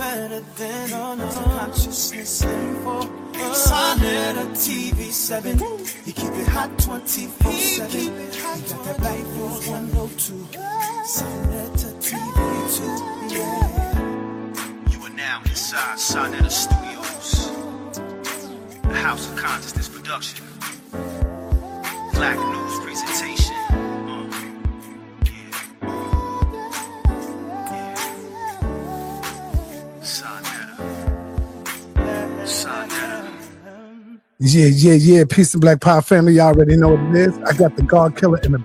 better than consciousness info. Sonetta TV7. You keep it hot 24/7. You got that Black News 102. Sonetta TV2. Yeah. You are now inside Sonetta Studios, the House of Consciousness production. Black News presentation. Yeah. Peace and Black Power family. Y'all already know what it is. I got the God Killer in the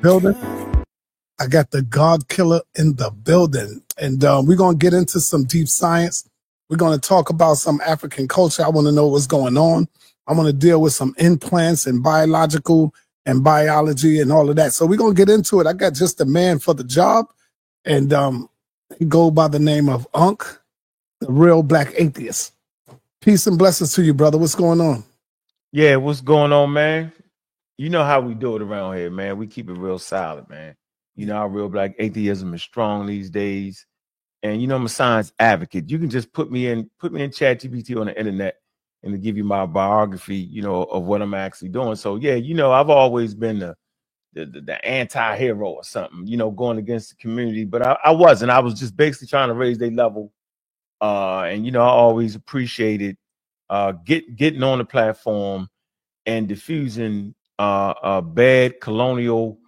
building. And we're going to get into some deep science. We're going to talk about some African culture. I want to know what's going on. I want to deal with some implants and biological and biology and all of that. So we're going to get into it. I got just the man for the job. And he go by the name of Unc, the real black atheist. Peace and blessings to you, brother. What's going on? Yeah, what's going on, man? You know how we do it around here, man. We keep it real solid, man. You know, our real black atheism is strong these days. And you know, I'm a science advocate. You can just put me in ChatGPT on the internet and to give you my biography, you know, of what I'm actually doing. So yeah, you know, I've always been the anti-hero or something, you know, going against the community. But I wasn't. I was just basically trying to raise their level. And you know, I always appreciated getting on the platform and diffusing bad colonial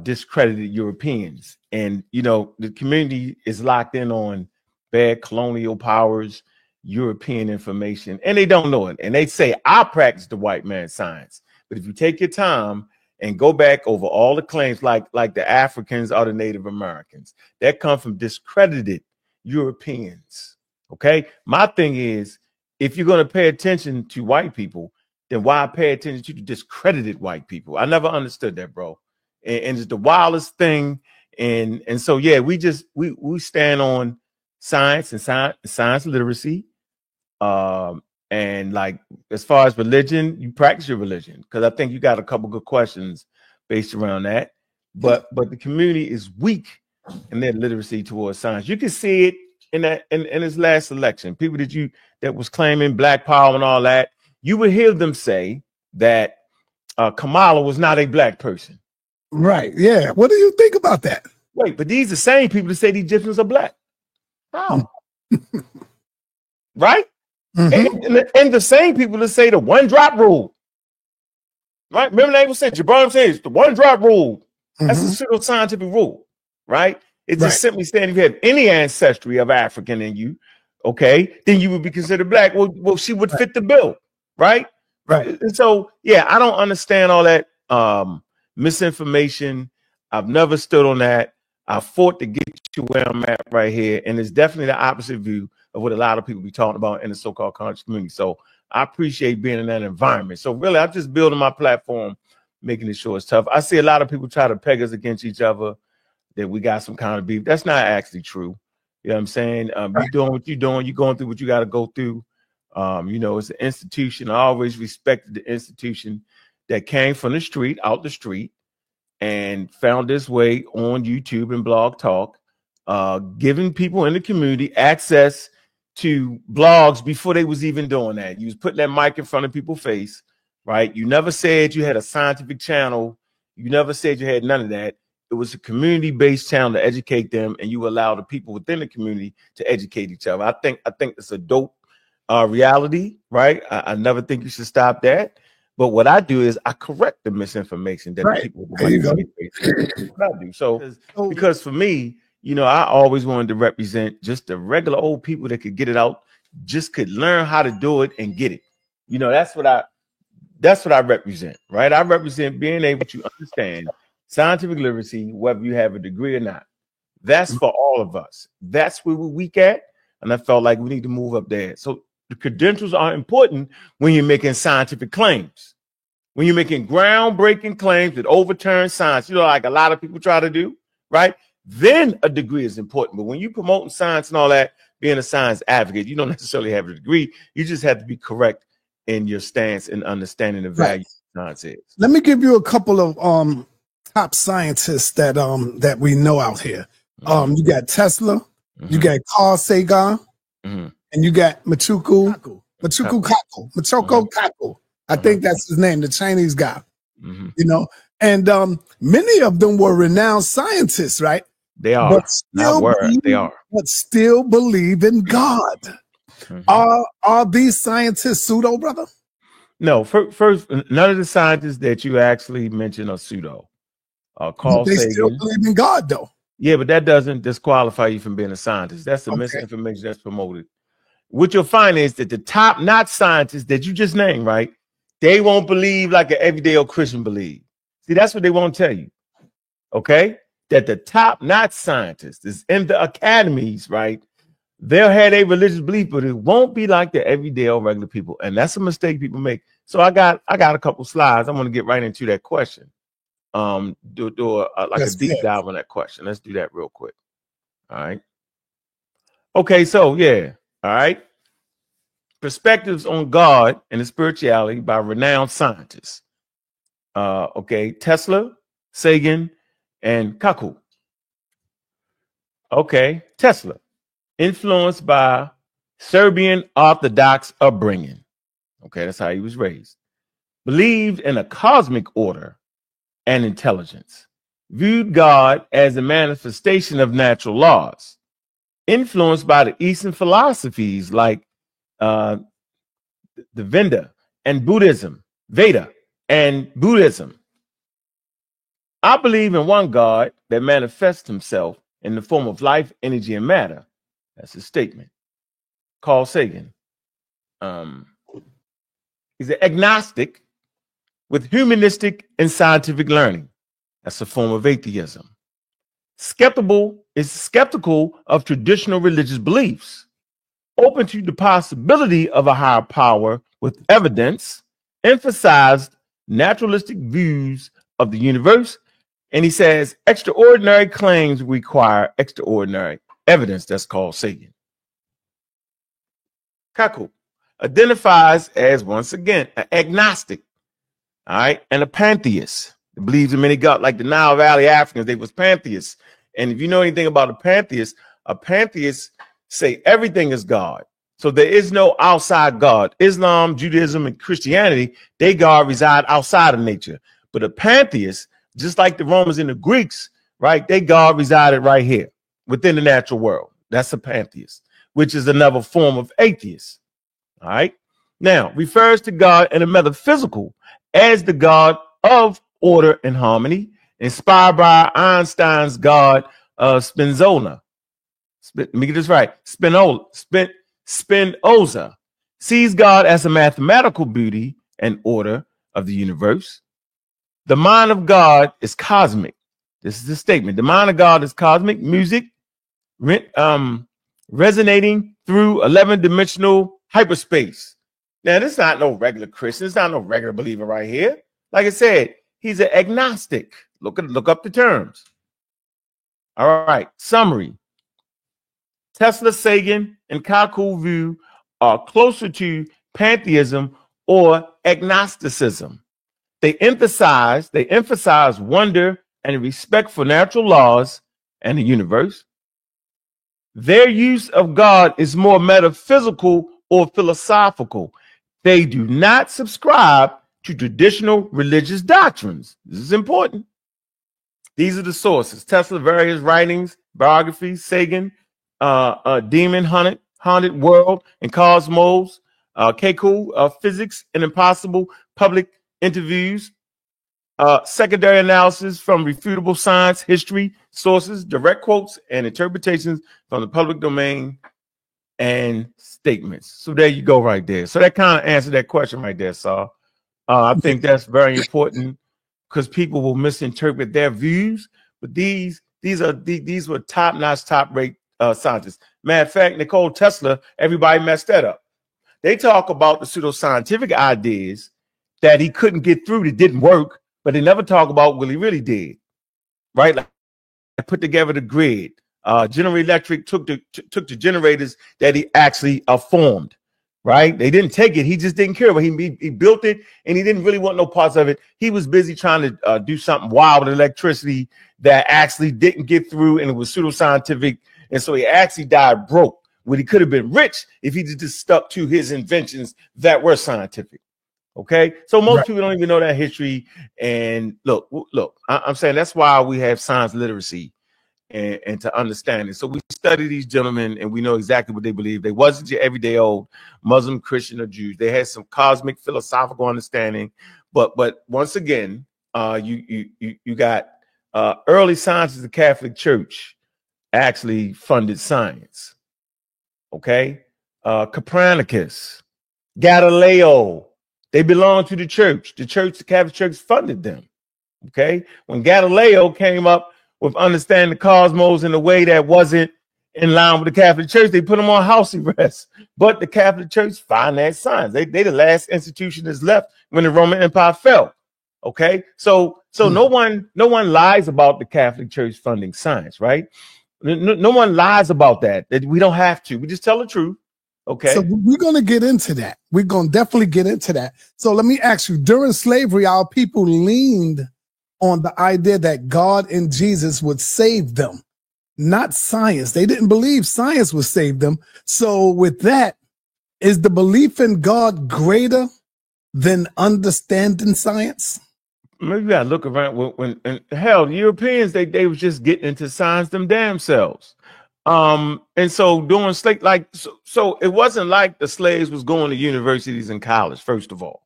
discredited Europeans. And you know, the community is locked in on bad colonial powers, European information, and they don't know it. And they say I practice the white man's science. But if you take your time and go back over all the claims, like the Africans or the Native Americans, that come from discredited Europeans. Okay, my thing is, if you're going to pay attention to white people, then why pay attention to the discredited white people? I never understood that, bro. And it's the wildest thing. And so yeah, we stand on science and science literacy. And like as far as religion, you practice your religion, because I think you got a couple good questions based around that. But the community is weak in their literacy towards science. You can see it in his last election. People that was claiming black power and all that, you would hear them say that Kamala was not a black person. Right. Yeah. What do you think about that? Wait, but these are the same people that say the Egyptians are black. How? Right? Mm-hmm. And the same people that say the one drop rule. Right? Remember they said, Jabron says the one drop rule. That's a pseudo-scientific rule. Right? It's just simply saying if you have any ancestry of African in you, okay, then you would be considered black. Well, she would fit the bill, right? Right. And so, yeah, I don't understand all that misinformation. I've never stood on that. I fought to get you where I'm at right here. And it's definitely the opposite view of what a lot of people be talking about in the so-called conscious community. So I appreciate being in that environment. So really, I'm just building my platform, making it sure it's tough. I see a lot of people try to peg us against each other, that we got some kind of beef. That's not actually true. You know what I'm saying? You're doing what you're doing. You're going through what you got to go through. You know, it's an institution. I always respected the institution that came from the street, out the street, and found its way on YouTube and Blog Talk, giving people in the community access to blogs before they was even doing that. You was putting that mic in front of people's face, right? You never said you had a scientific channel. You never said you had none of that. It was a community-based channel to educate them, and you allow the people within the community to educate each other. I think it's a dope reality, right? I never think you should stop that. But what I do is I correct the misinformation that the people what I do. So because for me, you know, I always wanted to represent just the regular old people that could get it out, just could learn how to do it and get it. You know, that's what I represent, right? I represent being able to understand scientific literacy, whether you have a degree or not. That's for all of us. That's where we're weak at. And I felt like we need to move up there. So the credentials are important when you're making scientific claims. When you're making groundbreaking claims that overturn science, you know, like a lot of people try to do, right? Then a degree is important. But when you're promoting science and all that, being a science advocate, you don't necessarily have a degree. You just have to be correct in your stance and understanding the value of science is. Let me give you a couple of top scientists that we know out here. You got Tesla, you got Carl Sagan, Mhm. and you got Machuku Kaku. I think that's his name, the Chinese guy. Mhm. You know, and many of them were renowned scientists, right? They are. But still, They are. but still believe in God. Mhm. Are these scientists pseudo, brother? No, first, none of the scientists that you actually mentioned are pseudo. Carl But they still Sagan. believe in God, though. Yeah, but that doesn't disqualify you from being a scientist. That's the Okay. misinformation that's promoted. What you'll find is that the top-notch scientists that you just named, right, they won't believe like an everyday old Christian believe. See, that's what they won't tell you. Okay? That the top-notch scientists is in the academies, right? They'll have a religious belief, but it won't be like the everyday old regular people. And that's a mistake people make. So I got a couple slides. I want to get right into that question. Do a deep dive on that question. Let's do that real quick. All right. Okay, so yeah. All right. Perspectives on God and the spirituality by renowned scientists. Okay, Tesla, Sagan, and Kaku. Okay, Tesla, influenced by Serbian Orthodox upbringing. Okay, that's how he was raised. Believed in a cosmic order and intelligence. Viewed God as a manifestation of natural laws. Influenced by the Eastern philosophies like the Veda and Buddhism. I believe in one God that manifests himself in the form of life, energy, and matter. That's his statement. Carl Sagan. He's an agnostic with humanistic and scientific learning. That's a form of atheism. Skeptical of traditional religious beliefs. Open to the possibility of a higher power with evidence. Emphasized naturalistic views of the universe. And he says extraordinary claims require extraordinary evidence. That's called Sagan. Kaku identifies as, once again, an agnostic, all right, and a pantheist. He believes in many gods, like the Nile Valley Africans, they was pantheists. And if you know anything about a pantheist say everything is God. So there is no outside God. Islam, Judaism, and Christianity, they God reside outside of nature. But a pantheist, just like the Romans and the Greeks, right, they God resided right here within the natural world. That's a pantheist, which is another form of atheist. All right. Now, refers to God in a metaphysical as the God of order and harmony, inspired by Einstein's God, Spinoza. Let me get this right. Spinoza sees God as a mathematical beauty and order of the universe. The mind of God is cosmic. This is the statement. The mind of God is cosmic music, resonating through 11-dimensional hyperspace. Now, this is not no regular Christian. It's not no regular believer right here. Like I said, he's an agnostic. Look up the terms. All right. Summary. Tesla, Sagan, and Kaku view are closer to pantheism or agnosticism. They emphasize wonder and respect for natural laws and the universe. Their use of God is more metaphysical or philosophical. They do not subscribe to traditional religious doctrines. This is important. These are the sources: Tesla, various writings, biographies, Sagan, Demon Haunted World and Cosmos, Kaku, Physics and Impossible, public interviews, secondary analysis from refutable science, history, sources, direct quotes, and interpretations from the public domain and statements. So there you go right there. So that kind of answered that question right there, Saul. I think that's very important because people will misinterpret their views, but these were top-notch, top-rate scientists. Matter of fact, Nikola Tesla, everybody messed that up. They talk about the pseudoscientific ideas that he couldn't get through, that didn't work, but they never talk about what he really did, right? Like put together the grid. General Electric took the generators that he actually formed, right? They didn't take it. He just didn't care. But he built it, and he didn't really want no parts of it. He was busy trying to do something wild with electricity that actually didn't get through, and it was pseudoscientific. And so he actually died broke. when he could have been rich if he just stuck to his inventions that were scientific. Okay, so most people don't even know that history. And look, I'm saying that's why we have science literacy and to understand it. So we study these gentlemen and we know exactly what they believe. They wasn't your everyday old Muslim, Christian, or Jews. They had some cosmic philosophical understanding. But once again, you got early science of the Catholic Church actually funded science. Okay, Copernicus, Galileo, they belong to the church. The Catholic Church funded them. Okay, when Galileo came up with understanding the cosmos in a way that wasn't in line with the Catholic Church, they put him on house arrest. But the Catholic Church financed science. They the last institution that's left when the Roman Empire fell. Okay, so no one lies about the Catholic Church funding science, right? No one lies about that we don't have to. We just tell the truth. Okay. So we're going to get into that. We're going to definitely get into that. So let me ask you, during slavery, our people leaned on the idea that God and Jesus would save them, not science. They didn't believe science would save them. So with that, is the belief in God greater than understanding science? Maybe I look around when hell, the Europeans, they was just getting into science them damn selves. And so doing so it wasn't like the slaves was going to universities and college. First of all,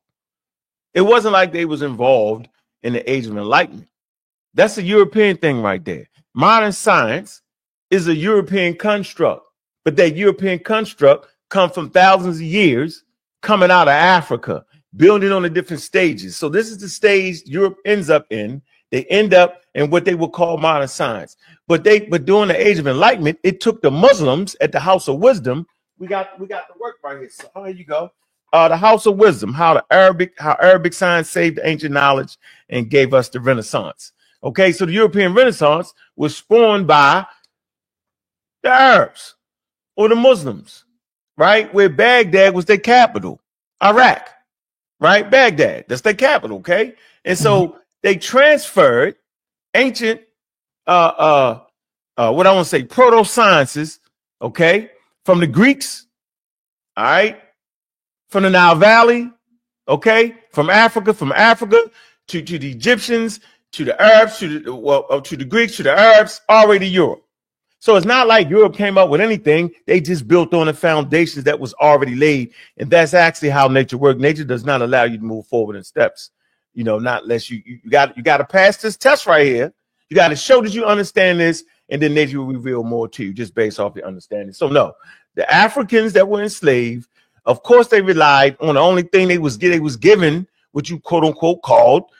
it wasn't like they was involved in the Age of Enlightenment. That's a European thing right there. Modern science is a European construct, but that European construct come from thousands of years coming out of Africa, building on the different stages. So this is the stage Europe ends up in. They end up in what they would call modern science. But during the Age of Enlightenment, it took the Muslims at the House of Wisdom. We got the work right here. So here you go. The House of Wisdom, how Arabic science saved ancient knowledge and gave us the Renaissance. Okay, so the European Renaissance was spawned by the Arabs or the Muslims, right? Where Baghdad was their capital, Iraq, right? Baghdad, that's their capital, okay? And so they transferred ancient, what I want to say, proto-sciences, okay, from the Greeks, all right, from the Nile Valley, okay, from Africa to the Egyptians, to the Arabs, to the Greeks, to the Arabs, already to Europe. So it's not like Europe came up with anything. They just built on the foundations that was already laid. And that's actually how nature works. Nature does not allow you to move forward in steps. You know, not unless you got to pass this test right here. You got to show that you understand this, and then nature will reveal more to you just based off your understanding. So no, the Africans that were enslaved, of course, they relied on the only thing they was given, what you quote unquote called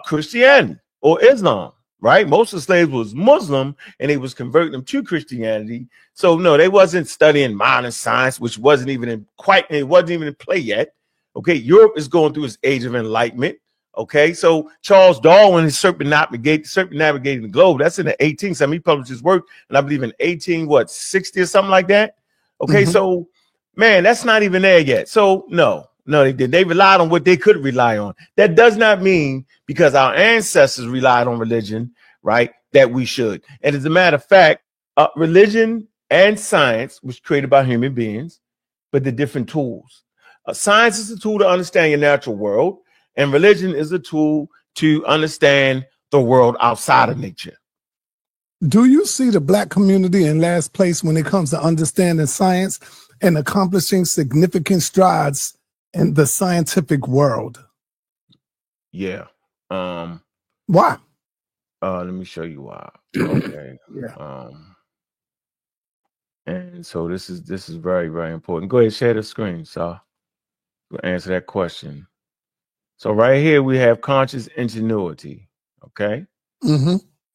Christianity or Islam. Right, most of the slaves was Muslim, and they was converting them to Christianity. So no, they wasn't studying modern science, which wasn't even in play yet. Okay, Europe is going through its Age of Enlightenment. Okay, so Charles Darwin is circumnavigating the globe. That's in the 18th. He published his work, and I believe in 1860 or something like that. Okay, so man, that's not even there yet. So no, they did. They relied on what they could rely on. That does not mean because our ancestors relied on religion, right, that we should. And as a matter of fact, religion and science was created by human beings, but they're different tools. Science is a tool to understand your natural world, and religion is a tool to understand the world outside of nature. Do you see the Black community in last place when it comes to understanding science and accomplishing significant strides in the scientific world? Yeah. Why? Let me show you why. Okay. Yeah. And so this is very, very important. Go ahead, share the screen, so we'll answer that question. So right here we have conscious ingenuity. Okay.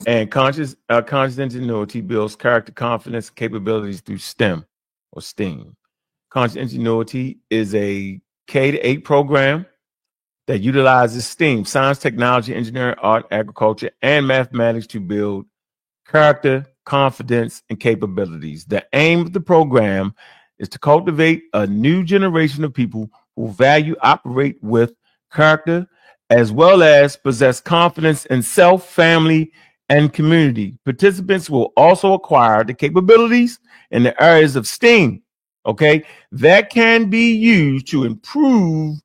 And conscious ingenuity builds character, confidence, and capabilities through STEM or STEAM. Conscious ingenuity is a K-8 program that utilizes STEAM, science, technology, engineering, art, agriculture, and mathematics to build character, confidence, and capabilities. The aim of the program is to cultivate a new generation of people who value, operate with character, as well as possess confidence in self, family, and community. Participants will also acquire the capabilities in the areas of STEAM, okay, that can be used to improve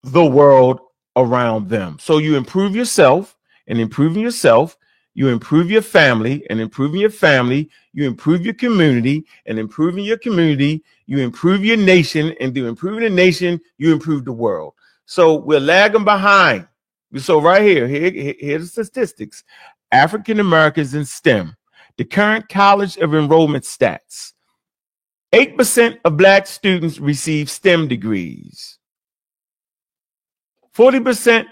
the world around them. So you improve yourself, and improving yourself, you improve your family, and improving your family, you improve your community, and improving your community, you improve your nation, and through improving the nation, you improve the world. So we're lagging behind. So right here's the statistics. African Americans in STEM, the current College of Enrollment stats. 8% of Black students receive STEM degrees. 40%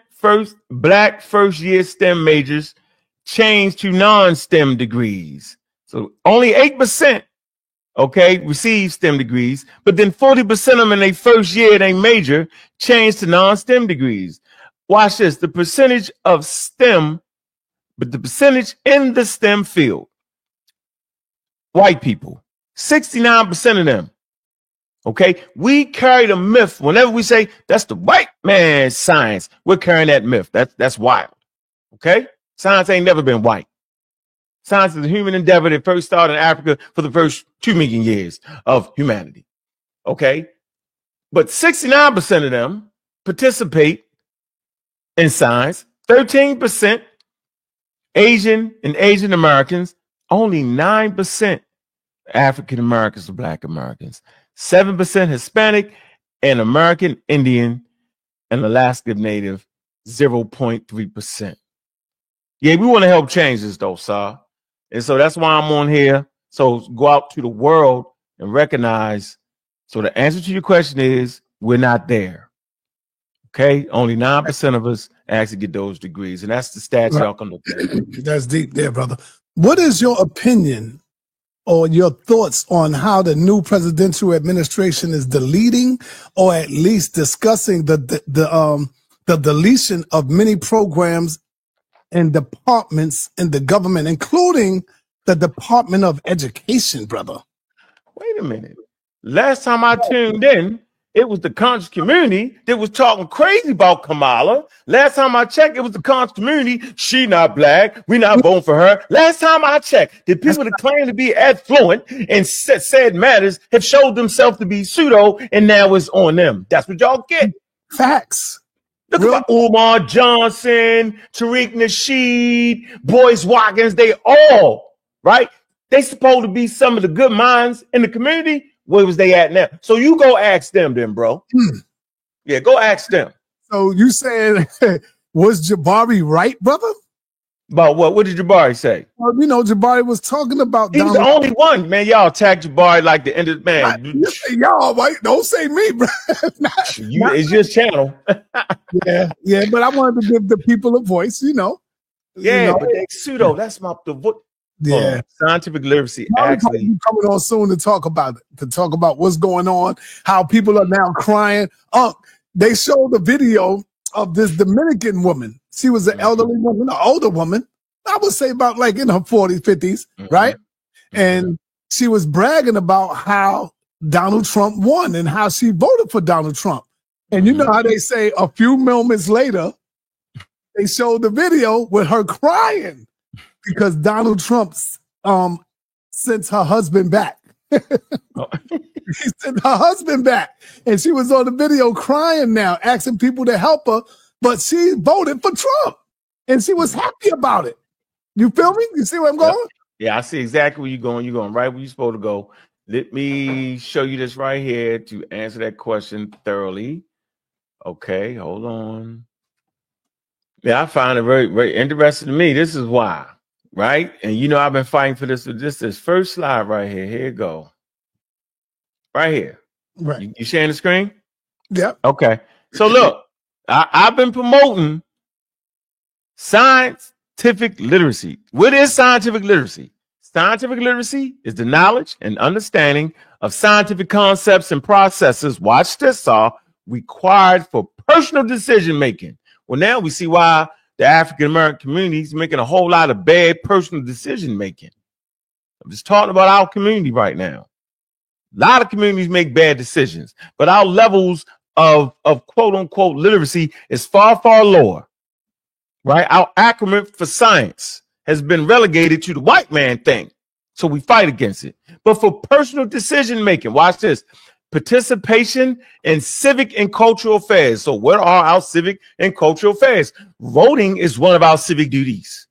Black first-year STEM majors change to non-STEM degrees. So only 8%, okay, receive STEM degrees, but then 40% of them in their first year, they major, change to non-STEM degrees. Watch this, the percentage of STEM, but the percentage in the STEM field, white people, 69% of them. Okay, we carry the myth whenever we say that's the white man's science. We're carrying that myth. That's wild. Okay, science ain't never been white. Science is a human endeavor that first started in Africa for the first 2 million years of humanity. Okay, but 69% of them participate in science. 13% Asian and Asian Americans. Only 9% African Americans or Black Americans. 7% Hispanic and American Indian and Alaska Native, 0.3%. Yeah, we want to help change this though, sir. And so that's why I'm on here. So go out to the world and recognize. So the answer to your question is we're not there. Okay, only 9% of us actually get those degrees, and that's the stats y'all can look at. That's deep there, brother. What is your opinion or your thoughts on how the new presidential administration is deleting or at least discussing the deletion of many programs and departments in the government, including the Department of Education, brother? Wait a minute. Last time I tuned in, it was the conscious community that was talking crazy about Kamala. Last time I checked, it was the conscious community. She not Black. We not voting for her. Last time I checked, the people that claim to be affluent and said matters have showed themselves to be pseudo, and now it's on them. That's what y'all get. Facts. Look about Umar Johnson, Tariq Nasheed, Boyce Watkins. They all, right? They supposed to be some of the good minds in the community. Where was they at now? So you go ask them then, bro. Yeah, go ask them. So you saying, was Jabari right, brother? About what? What did Jabari say? Well, you know, Jabari was talking about He was the only one, man. Y'all attack Jabari like the end of the man. Y'all, right? Don't say me, bro. It's your channel. yeah, but I wanted to give the people a voice, you know. Yeah, but they pseudo. That's my yeah. Scientific literacy. Actually, coming on soon to talk about it, to talk about what's going on, how people are now crying. They showed the video of this Dominican woman. She was an elderly woman, an older woman. I would say about like in her 40s, 50s, right? And she was bragging about how Donald Trump won and how she voted for Donald Trump. And you know how they say a few moments later, they showed the video with her crying because Donald Trump sent her husband back. He sent her husband back. And she was on the video crying now, asking people to help her. But she voted for Trump. And she was happy about it. You feel me? You see where I'm going? Yeah, I see exactly where you're going. You're going right where you're supposed to go. Let me show you this right here to answer that question thoroughly. Okay, hold on. Yeah, I find it very, very interesting to me. This is why, right? And you know, I've been fighting for this. This first slide right here. Here you go. Right here. Right. You sharing the screen? Yep. Okay. So look, I've been promoting scientific literacy. What is scientific literacy? Scientific literacy is the knowledge and understanding of scientific concepts and processes. Watch this, required for personal decision making. Well, now we see why the African American community is making a whole lot of bad personal decision making. I'm just talking about our community right now. A lot of communities make bad decisions, but our levels of quote unquote literacy is far, far lower. Right? Our acronym for science has been relegated to the white man thing. So we fight against it. But for personal decision making, watch this. Participation in civic and cultural affairs. So what are our civic and cultural affairs? Voting is one of our civic duties.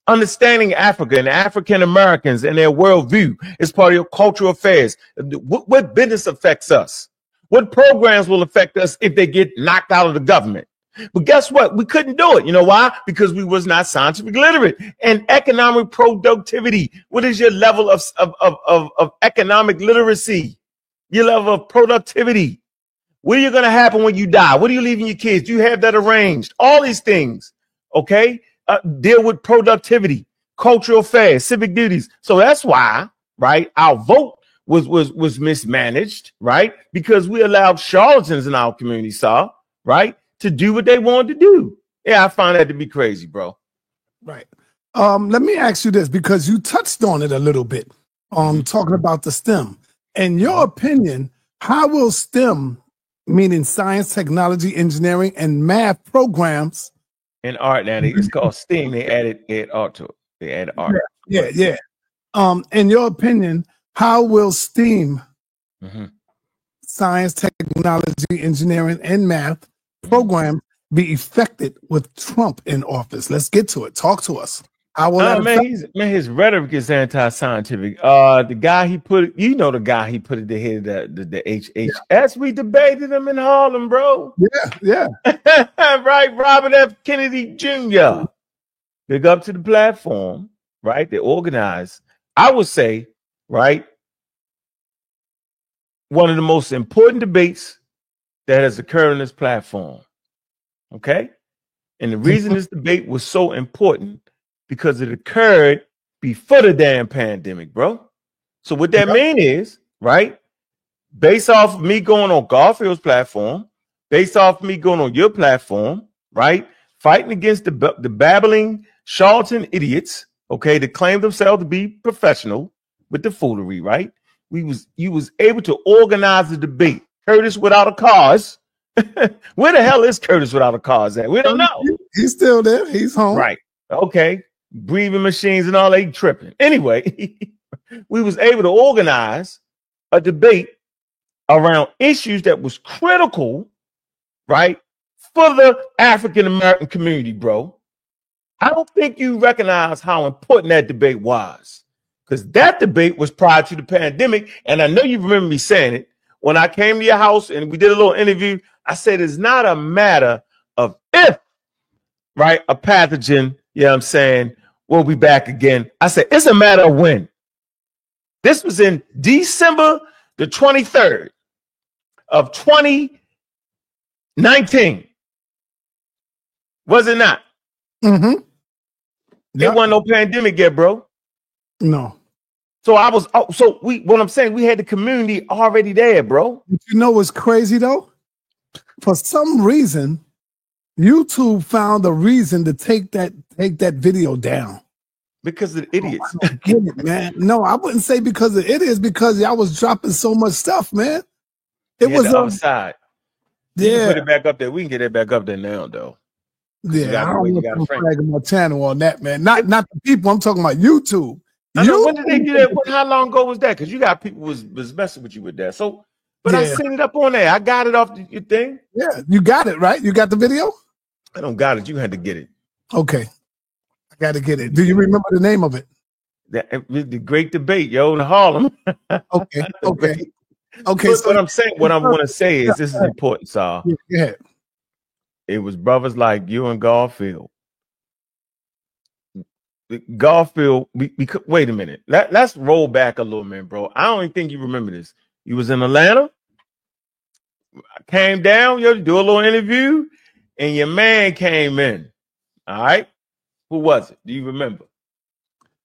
Understanding Africa and African Americans and their worldview is part of your cultural affairs. What business affects us? What programs will affect us if they get knocked out of the government? But guess what? We couldn't do it. You know why? Because we was not scientific literate. And economic productivity. What is your level of economic literacy? Your level of productivity. What are you going to happen when you die? What are you leaving your kids? Do you have that arranged? All these things. Okay. Deal with productivity, cultural affairs, civic duties. So that's why, right, our vote was mismanaged, right? Because we allowed charlatans in our community, right, to do what they wanted to do. Yeah, I find that to be crazy, bro. Right. Let me ask you this, because you touched on it a little bit, talking about the STEM. In your opinion, how will STEM, meaning science, technology, engineering, and math programs, in art now, it's called STEAM. They added art to it. They added art. Yeah. In your opinion, how will STEAM, science, technology, engineering, and math programs be affected with Trump in office? Let's get to it. Talk to us. How will his rhetoric is anti-scientific. The guy he put, the guy he put at the head of the HHS. We debated him in Harlem, bro. Yeah. Right, Robert F. Kennedy Jr. Big up to the platform, right? They organized. I would say, right, one of the most important debates that has occurred on this platform. Okay, and the reason this debate was so important, because it occurred before the damn pandemic, bro. So what that mean is, right, based off of me going on Garfield's platform, based off of me going on your platform, right, fighting against the babbling charlatan idiots, okay, that claim themselves to be professional with the foolery, right? You was able to organize the debate. Curtis without a cause. Where the hell is Curtis without a cause at? We don't know. He's still there. He's home. Right. Okay. Breathing machines and all, they tripping. Anyway, we was able to organize a debate around issues that was critical, right, for the African American community, bro. I don't think you recognize how important that debate was, because that debate was prior to the pandemic. And I know you remember me saying it when I came to your house and we did a little interview. I said it's not a matter of if, right, a pathogen, you know what I'm saying, we'll be back again. I said, it's a matter of when. This was in December the 23rd of 2019. Was it not? Mm-hmm. There wasn't no pandemic yet, bro. No. So what I'm saying, we had the community already there, bro. But you know what's crazy though? For some reason, YouTube found a reason to take that video down. Because of the idiots. I don't get it, man. No, I wouldn't say because of it is because y'all was dropping so much stuff, man. It was the other side. You Yeah. can put it back up there. We can get it back up there now, though. Yeah, I don't want to flag my channel on that, man. Not the people. I'm talking about YouTube. I know, when did they do that? How long ago was that? Because you got people was messing with you with that. So, but I seen it up on there. I got it off your thing. Yeah, you got it, right? You got the video? I don't got it. You had to get it. Okay. I got to get it. Do you remember the name of it? The great debate, yo, in Harlem. Okay. Okay. So what I'm saying, what I'm going to say is this is important, Saul. Yeah. It was brothers like you and Garfield. Garfield, wait a minute. Let's roll back a little minute, bro. I don't even think you remember this. You was in Atlanta. I came down, yo, to do a little interview, and your man came in. All right. Who was it? Do you remember?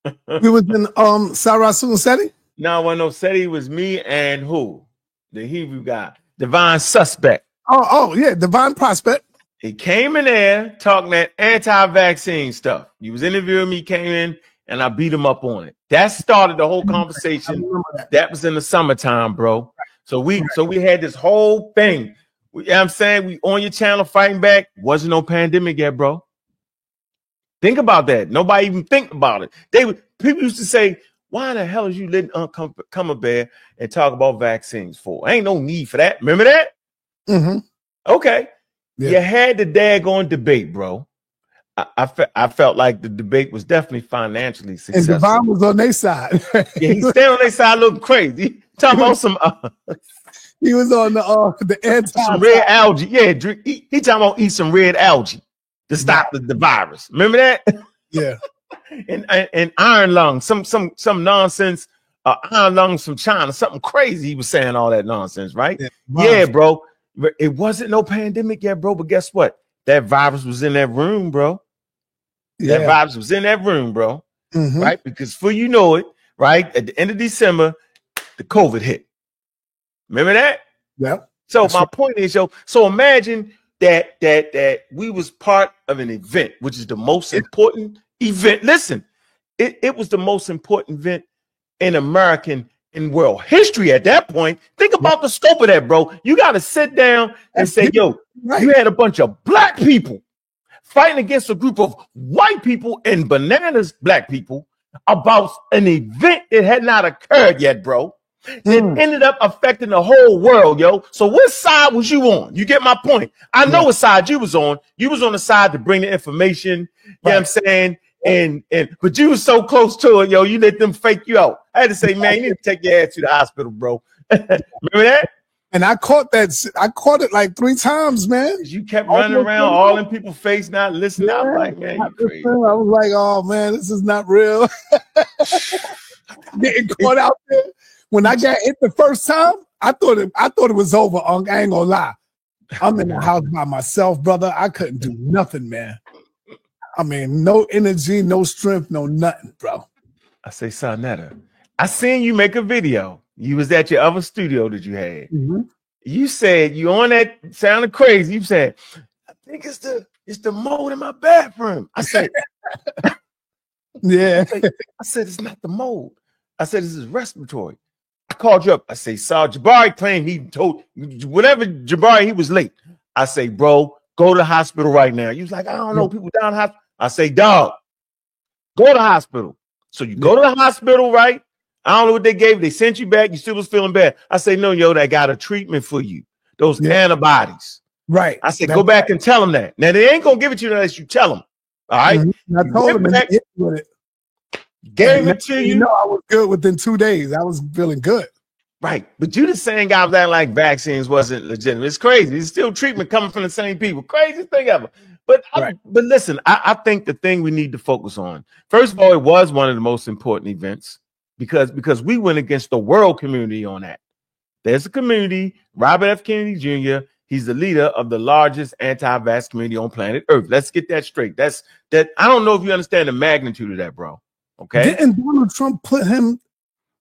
We was in Sarasun Seti? No, well, no, said he was me and who? The Hebrew guy, Divine Suspect. Oh, yeah, Divine Prospect. He came in there talking that anti-vaccine stuff. He was interviewing me, came in, and I beat him up on it. That started the whole conversation. That was in the summertime, bro. So we had this whole thing. You know what I'm saying? We on your channel fighting back. Wasn't no pandemic yet, bro. Think about that. Nobody even think about it. People used to say, Why the hell is you letting come up there and talk about vaccines for? Ain't no need for that. Remember that? Mm-hmm. Okay. Yeah. You had the daggone debate, bro. I felt like the debate was definitely financially successful. And Devon was on their side. Yeah, he's standing on their side looking crazy. Talking about some he was on the anti some red algae. Yeah, he talking about eat some red algae to stop the virus. Remember that? Yeah. and iron lungs, some nonsense, iron lungs from China, something crazy. He was saying all that nonsense, right? Yeah, bro. It wasn't no pandemic yet, bro. But guess what? That virus was in that room, bro. Yeah. That virus was in that room, bro. Mm-hmm. Right? Because for you know it, right? At the end of December, the COVID hit. Remember that? Yeah. So my point is, yo, so imagine that we was part of an event, which is the most important event. Listen, it was the most important event in American in world history at that point. Think about the scope of that, bro. You got to sit down and say, yo, you had a bunch of black people fighting against a group of white people and bananas black people about an event that had not occurred yet, bro. It ended up affecting the whole world, yo. So what side was you on? You get my point. I know what side you was on. You was on the side to bring the information, you know what I'm saying? But you was so close to it, yo. You let them fake you out. I had to say, man, you need to take your ass to the hospital, bro. Remember that? And I caught that. I caught it like 3 times, man. You kept running around all in people's face, not listening. I was like, man, you crazy. I was like, oh man, this is not real. Getting caught out there. When I got hit the first time, I thought it was over. I ain't gonna lie. I'm in the house by myself, brother. I couldn't do nothing, man. I mean, no energy, no strength, no nothing, bro. I say, Sonetta, I seen you make a video. You was at your other studio that you had. Mm-hmm. You said you on that sounded crazy. You said, I think it's the mold in my bathroom. I said, yeah. I said, it's not the mold. I said, this is respiratory. I called you up. I say, Saw Jabari claimed he told whatever Jabari, he was late. I say, bro, go to the hospital right now. He was like, I don't know, people down the hospital. I say, dog, go to the hospital. So you go to the hospital, right? I don't know what they gave. They sent you back. You still was feeling bad. I say, no, yo, they got a treatment for you. Those antibodies. Right. I said, go back and tell them that. Now, they ain't going to give it to you unless you tell them. All right? Mm-hmm. I told them with it. Gave it to you. You know, I was good within 2 days. I was feeling good. Right. But you the same guy that like vaccines wasn't legitimate. It's crazy. It's still treatment coming from the same people. Craziest thing ever. But but listen, I think the thing we need to focus on, first of all, it was one of the most important events because we went against the world community on that. There's a community, Robert F. Kennedy Jr., he's the leader of the largest anti-vax community on planet Earth. Let's get that straight. That I don't know if you understand the magnitude of that, bro. Okay. Didn't Donald Trump put him?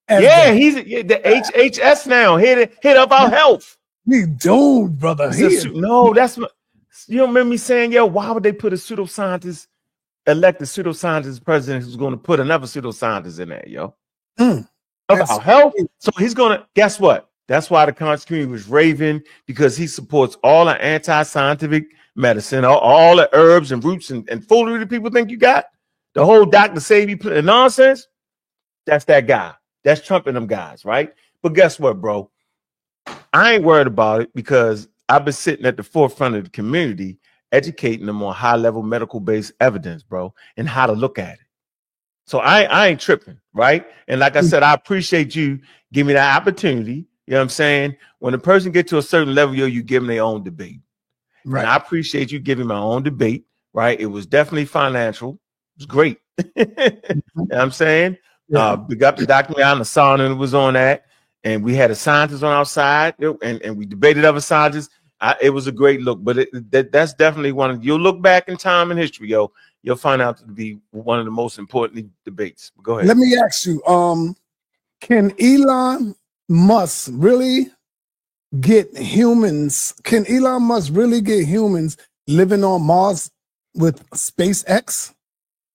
He's the HHS now. Hit up our health. He doomed, brother. No, that's what you don't remember me saying, yo, why would they put a pseudoscientist, elect a pseudoscientist president who's going to put another pseudoscientist in there, yo? About health. So he's gonna guess what? That's why the conscious community was raving, because he supports all the anti-scientific medicine, all the herbs and roots and foolery that people think you got. The whole Dr. Sebi nonsense. That's that guy. That's Trump and them guys, right? But guess what, bro? I ain't worried about it because I've been sitting at the forefront of the community, educating them on high-level medical-based evidence, bro, and how to look at it. So I ain't tripping, right? And like I said, I appreciate you giving me that opportunity. You know what I'm saying? When a person gets to a certain level, you give them their own debate. Right. And I appreciate you giving my own debate, right? It was definitely financial. It was great. You know what I'm saying? Yeah. We got the documentary on the sauna and it was on that. And we had a scientist on our side and we debated other scientists. It was a great look, but that's definitely one of, you'll look back in time and history, yo. You'll find out to be one of the most important debates. Go ahead. Let me ask you, can Elon Musk really get humans? Can Elon Musk really get humans living on Mars with SpaceX?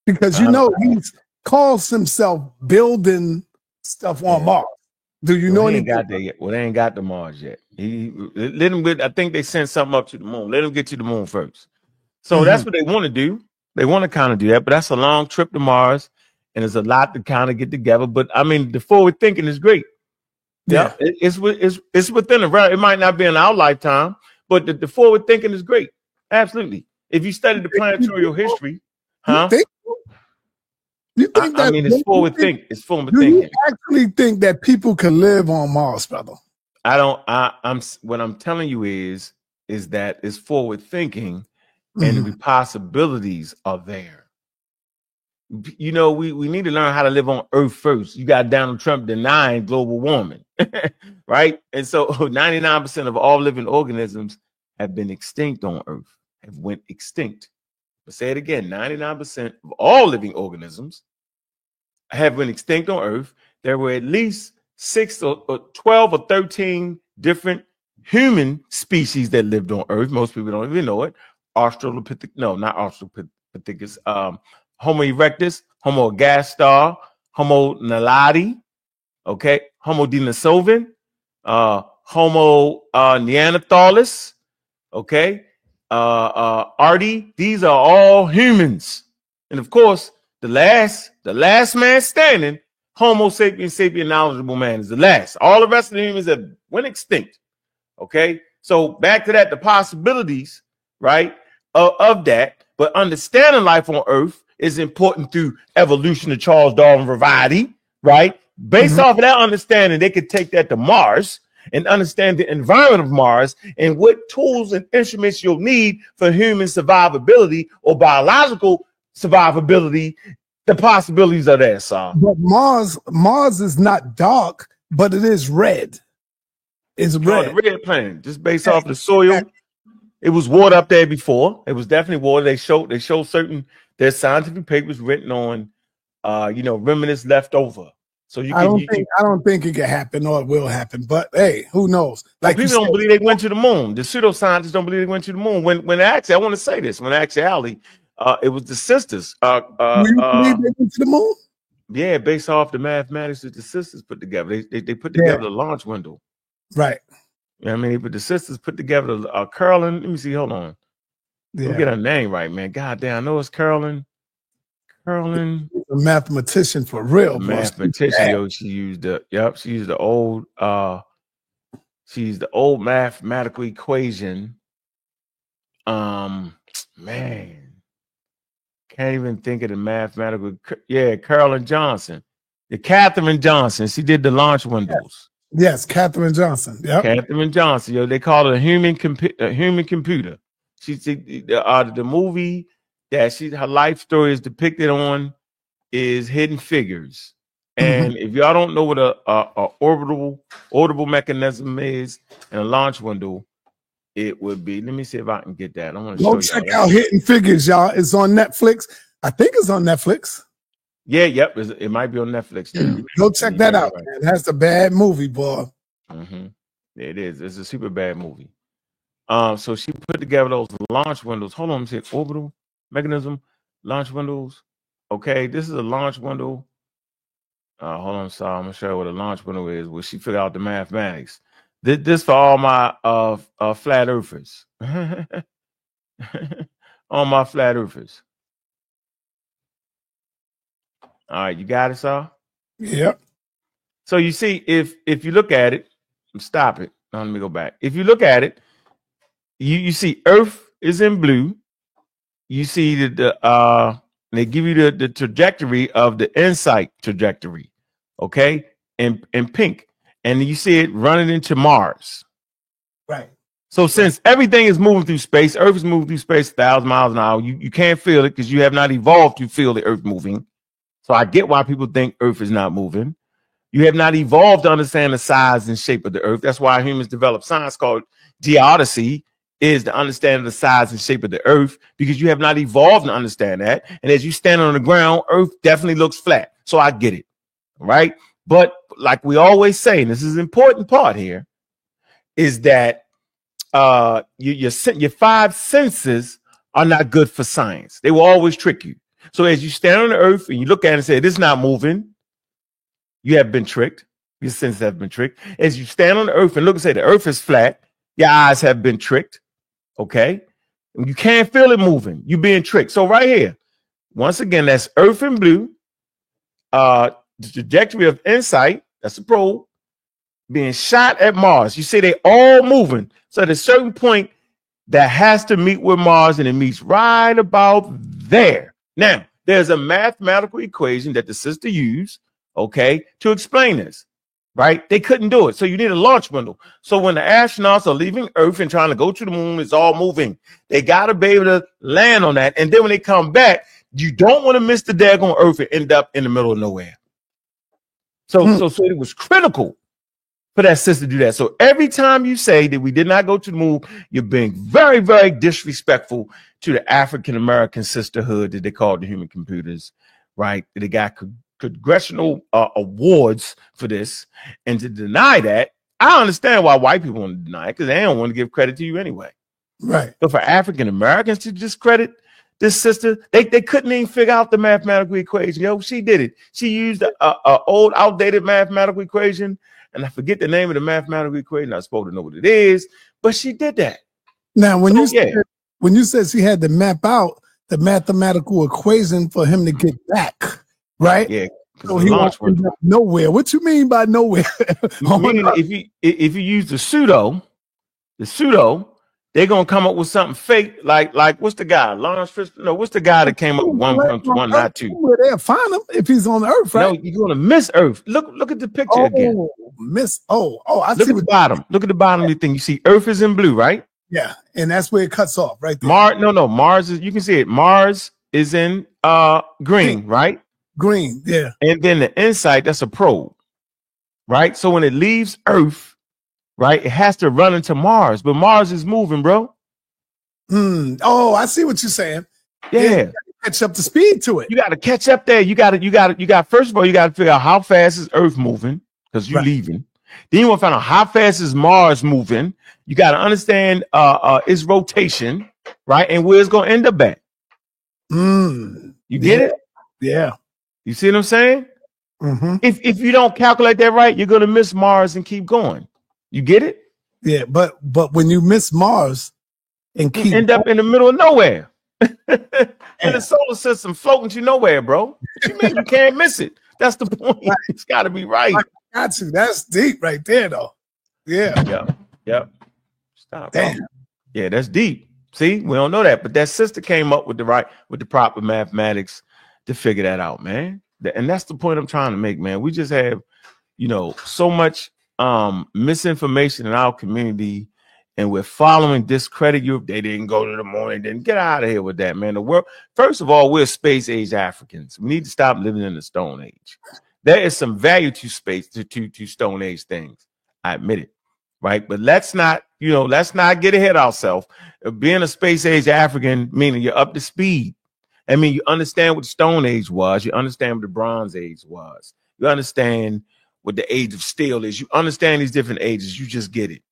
Because you know he calls himself building stuff on Mars. Do you know anything? Got there yet? Well, they ain't got to Mars yet. Let them get. I think they sent something up to the moon. Let them get to the moon first. So that's what they want to do. They want to kind of do that, but that's a long trip to Mars. and there's a lot to kind of get together. But I mean, the forward thinking is great. Yeah, it's within the realm. It might not be in our lifetime, but the forward thinking is great. Absolutely. If you study the planetary history, huh? You think that? I mean, it's forward thinking. It's forward do thinking. You actually think that people can live on Mars, brother? I don't. I'm what I'm telling you is that it's forward thinking, and the possibilities are there. You know, we need to learn how to live on Earth first. You got Donald Trump denying global warming, right? And so 99% of all living organisms have been extinct on Earth, have went extinct. But say it again, 99% of all living organisms have been extinct on Earth. There were at least 6 or 12 or 13 different human species that lived on Earth. Most people don't even know it. Australopithecus, no, not Australopithecus. Homo erectus, Homo ergaster, Homo naledi, okay, Homo denisovans, Homo neanderthalis, okay, Artie. These are all humans, and of course, the last man standing, Homo sapiens sapien knowledgeable man, is the last. All the rest of the humans have went extinct. Okay, so back to that, the possibilities, right, of that, but understanding life on Earth is important through evolution of Charles Darwin variety, right? Based off of that understanding, they could take that to Mars and understand the environment of Mars and what tools and instruments you'll need for human survivability or biological survivability. The possibilities are there, sir. But Mars is not dark, but it is red. It's red. The red planet, just based off the soil. It was water up there before. It was definitely water. They showed certain. There's scientific papers written on, remnants left over. So I don't think it can happen or it will happen. But hey, who knows? Like people don't believe they went to the moon. The pseudoscientists don't believe they went to the moon. When actually, I want to say this. When actually, it was the sisters. Do you believe they went to the moon? Yeah, based off the mathematics that the sisters put together. They put together the launch window. Right. I mean, but the sisters put together Carolyn. Let me see. Hold on. Let me get her name right, man. God damn, I know it's Carolyn. A mathematician for real. Mathematician, yo. She used the old mathematical equation. Man, can't even think of the mathematical. Yeah, Carolyn Johnson. The Katherine Johnson. She did the launch windows. Yes, Katherine Johnson. Yep. Katherine Johnson. Yo, they call it a human computer. The movie that her life story is depicted on is Hidden Figures. And if y'all don't know what a orbital mechanism is and a launch window, it would be. Let me see if I can get that. I want to show you. Check out Hidden Figures, y'all. It's on Netflix. I think it's on Netflix. Yeah, yep. It might be on Netflix. Go check that out, man. That's a bad movie, boy. It is. It's a super bad movie. So she put together those launch windows. Hold on, say orbital mechanism, launch windows. Okay, this is a launch window. Hold on, sorry, I'm gonna show you what a launch window is. Where she figured out the mathematics. This for all my flat earthers. All my flat earthers. All right, you got it, sir? Yep. So you see, if you look at it, stop it. Now, let me go back. If you look at it, you see Earth is in blue. You see they give you the trajectory of the InSight trajectory, okay, in pink, and you see it running into Mars. Right. So since everything is moving through space, Earth is moving through space 1,000 miles an hour. You can't feel it because you have not evolved to feel the Earth moving. So I get why people think Earth is not moving. You have not evolved to understand the size and shape of the Earth. That's why humans developed science called geodesy, is to understand the size and shape of the Earth, because you have not evolved to understand that. And as you stand on the ground, Earth definitely looks flat. So I get it, right? But like we always say, and this is an important part here, is that your five senses are not good for science. They will always trick you. So as you stand on the Earth and you look at it and say, this is not moving, you have been tricked. Your senses have been tricked. As you stand on the Earth and look and say the Earth is flat, your eyes have been tricked. Okay. You can't feel it moving. You're being tricked. So right here, once again, that's Earth in blue. the trajectory of InSight, that's a probe, being shot at Mars. You see, they all moving. So at a certain point, that has to meet with Mars, and it meets right about there. Now, there's a mathematical equation that the sister used, okay, to explain this, right? They couldn't do it. So you need a launch window. So when the astronauts are leaving Earth and trying to go to the moon, it's all moving. They got to be able to land on that. And then when they come back, you don't want to miss the daggone Earth and end up in the middle of nowhere. So it was critical for that sister to do that. So every time you say that we did not go to the moon, you're being very, very disrespectful to the African-American sisterhood that they call the human computers, right? They got congressional awards for this. And to deny that, I understand why white people want to deny it, because they don't want to give credit to you anyway. Right. So for African-Americans to discredit this sister, they couldn't even figure out the mathematical equation. Yo, she did it. She used a old, outdated mathematical equation, and I forget the name of the mathematical equation. I'm supposed to know what it is, but she did that. Now, when you said she had to map out the mathematical equation for him to get back, right? Yeah. So he won't end up nowhere. What you mean by nowhere? Meaning if you use the pseudo, they're gonna come up with something fake, like what's the guy? Lawrence Fishburne? No, what's the guy that came up with 1.1, not 2? Where they'll find him if he's on Earth, right? No, you're gonna miss Earth. Look at the picture again. I look see at the bottom. Look at the bottom of the thing. You see Earth is in blue, right? Yeah, and that's where it cuts off, right there. Mars is, you can see it. Mars is in green, right? Green, yeah. And then the InSight, that's a probe, right? So when it leaves Earth, right, it has to run into Mars, but Mars is moving, bro. Oh, I see what you're saying. Yeah. You gotta catch up to speed to it. You got to catch up there. You got first of all, you got to figure out how fast is Earth moving, because you're leaving. Then you want to find out how fast is Mars moving. You got to understand its rotation, right? And where it's going to end up at. You get it? Yeah. You see what I'm saying? Mm-hmm. If you don't calculate that right, you're going to miss Mars and keep going. You get it? Yeah, but when you miss Mars and you end up in the middle of nowhere. In the solar system, floating to nowhere, bro. What you mean you can't miss it? That's the point. Right. It's got to be right. I got you. That's deep right there, though. Yeah. Yep. Stop. Damn. Bro. Yeah, that's deep. See, we don't know that, but that sister came up with the proper mathematics to figure that out, man. And that's the point I'm trying to make, man. We just have, so much misinformation in our community, and we're following discredit Europe. They didn't go to the moon. Then get out of here with that, man. The world, first of all, we're space age Africans. We need to stop living in the Stone Age. There is some value to space, to Stone Age things. I admit it, right? But let's not get ahead of ourselves. Being a space age African, meaning you're up to speed. I mean, you understand what the Stone Age was. You understand what the Bronze Age was. You understand what the Age of Steel is. You understand these different ages. You just get it,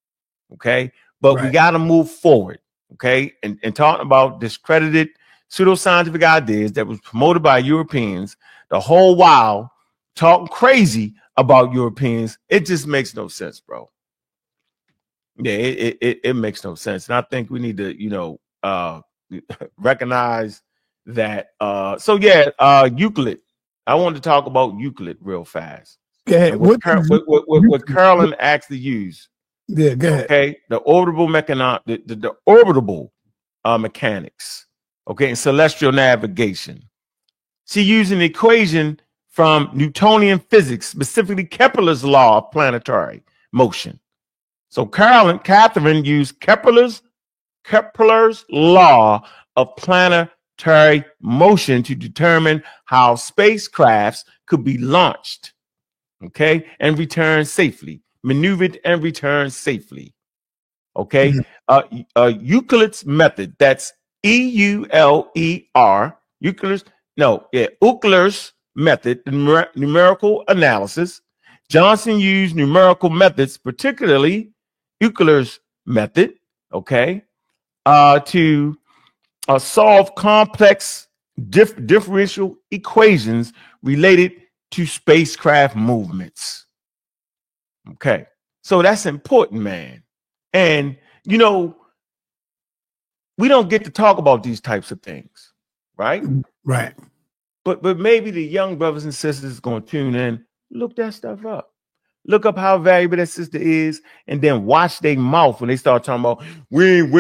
okay? But we got to move forward, okay? And talking about discredited pseudoscientific ideas that was promoted by Europeans the whole while, talking crazy about Europeans, it just makes no sense, bro. Yeah, it makes no sense. And I think we need to, recognize that. Euclid. I wanted to talk about Euclid real fast. Go ahead. What Carolyn actually used. Yeah, go ahead. Okay, the orbital the orbital mechanics. Okay, and celestial navigation. She used an equation from Newtonian physics, specifically Kepler's law of planetary motion. So Catherine used Kepler's law of planetary motion to determine how spacecrafts could be launched, okay, and return safely, maneuvered and returned safely. Okay, Euclid's method. That's EULER. Euclid's method, numerical analysis. Johnson used numerical methods, particularly Euclid's method, okay, to solve complex differential equations related to spacecraft movements. Okay, so that's important, man. And, we don't get to talk about these types of things, right? Right. But maybe the young brothers and sisters going to tune in, look that stuff up. Look up how valuable that sister is, and then watch their mouth when they start talking about we ain't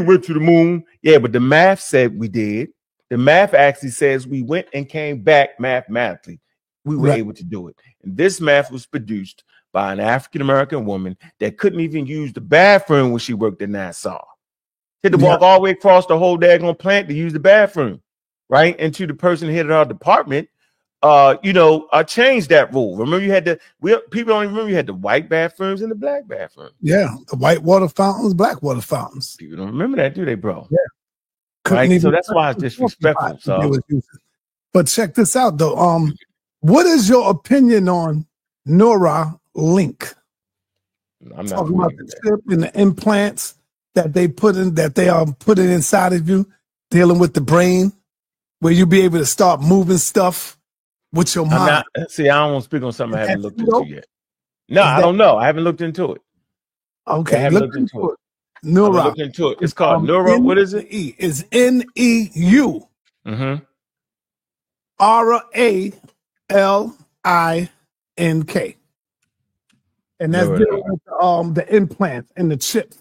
went to the moon. Yeah, but the math said we did. The math actually says we went and came back mathematically. We were able to do it. And this math was produced by an African-American woman that couldn't even use the bathroom when she worked at NASA. She had to walk all the way across the whole daggone plant to use the bathroom, right? And to the person head of our department, changed that rule. Remember, people don't even remember you had the white bathrooms and the black bathrooms. Yeah, the white water fountains, black water fountains. People don't remember that, do they, bro? Yeah. Right. So that's why it's disrespectful. So, but check this out, though. What is your opinion on Neuralink? I'm not talking about the chip and the implants that they are putting inside of you, dealing with the brain, where you'll be able to start moving stuff with your mind. I don't want to speak on something I haven't looked into yet. No, I don't know. I haven't looked into it. Okay, I haven't looked into it. Neuro. Look into it. It's called Neuro. What is it? It's NEU. RALINK. And that's dealing with the implants and the chips,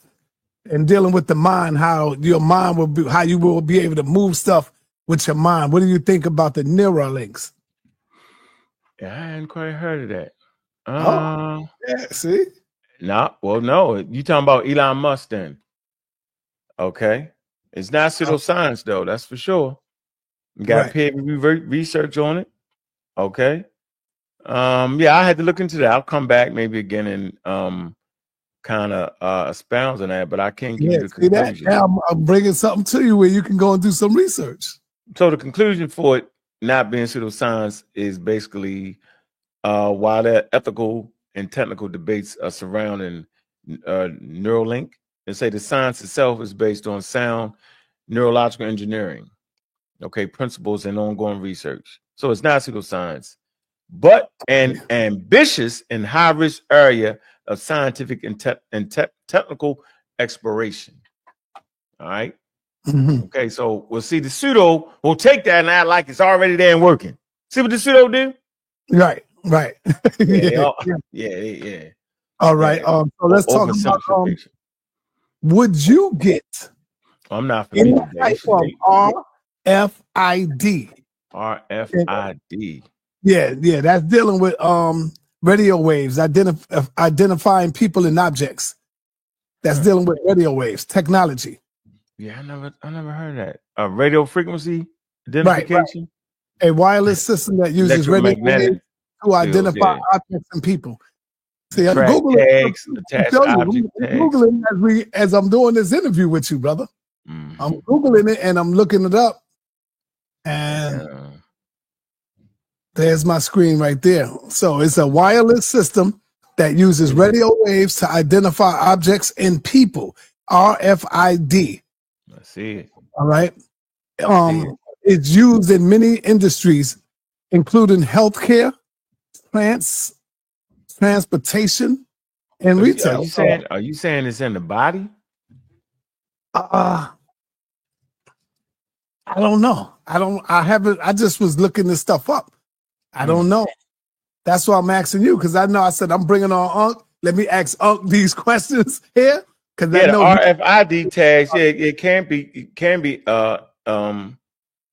and dealing with the mind, how your mind will be, how you will be able to move stuff with your mind. What do you think about the Neuralinks? Yeah, I hadn't quite heard of that. Yeah, see? No, you talking about Elon Musk then. Okay. It's not pseudoscience though, that's for sure. You got peer research on it. Okay. I had to look into that. I'll come back maybe again and kind of expound on that, but I can't give you the conclusion. Now I'm bringing something to you where you can go and do some research. So the conclusion for it not being pseudoscience is basically while there are ethical and technical debates surrounding Neuralink, and say the science itself is based on sound neurological engineering, principles and ongoing research. So it's not pseudoscience, but an ambitious and high-risk area of scientific and technical exploration. All right. Okay, so we'll see the pseudo will take that and act like it's already there and working. See what the pseudo do? Right. Yeah. All right. So let's talk about would you get I'm not familiar with type of RFID? RFID. Yeah, that's dealing with radio waves, identifying people and objects. That's dealing with radio waves, technology. Yeah, I never heard that. Radio frequency identification. Right. A wireless system that uses radio waves to identify objects and people. See, I'm Googling as I'm doing this interview with you, brother. I'm Googling it and I'm looking it up. And there's my screen right there. So it's a wireless system that uses radio waves to identify objects and people. RFID. I see it. All right. It's used in many industries, including healthcare, transportation, and retail. Are you saying it's in the body? I don't know. I just was looking this stuff up. I don't know. That's why I'm asking you, because I said I'm bringing on Unc. Let me ask Unc these questions here. Because the RFID tags, it can be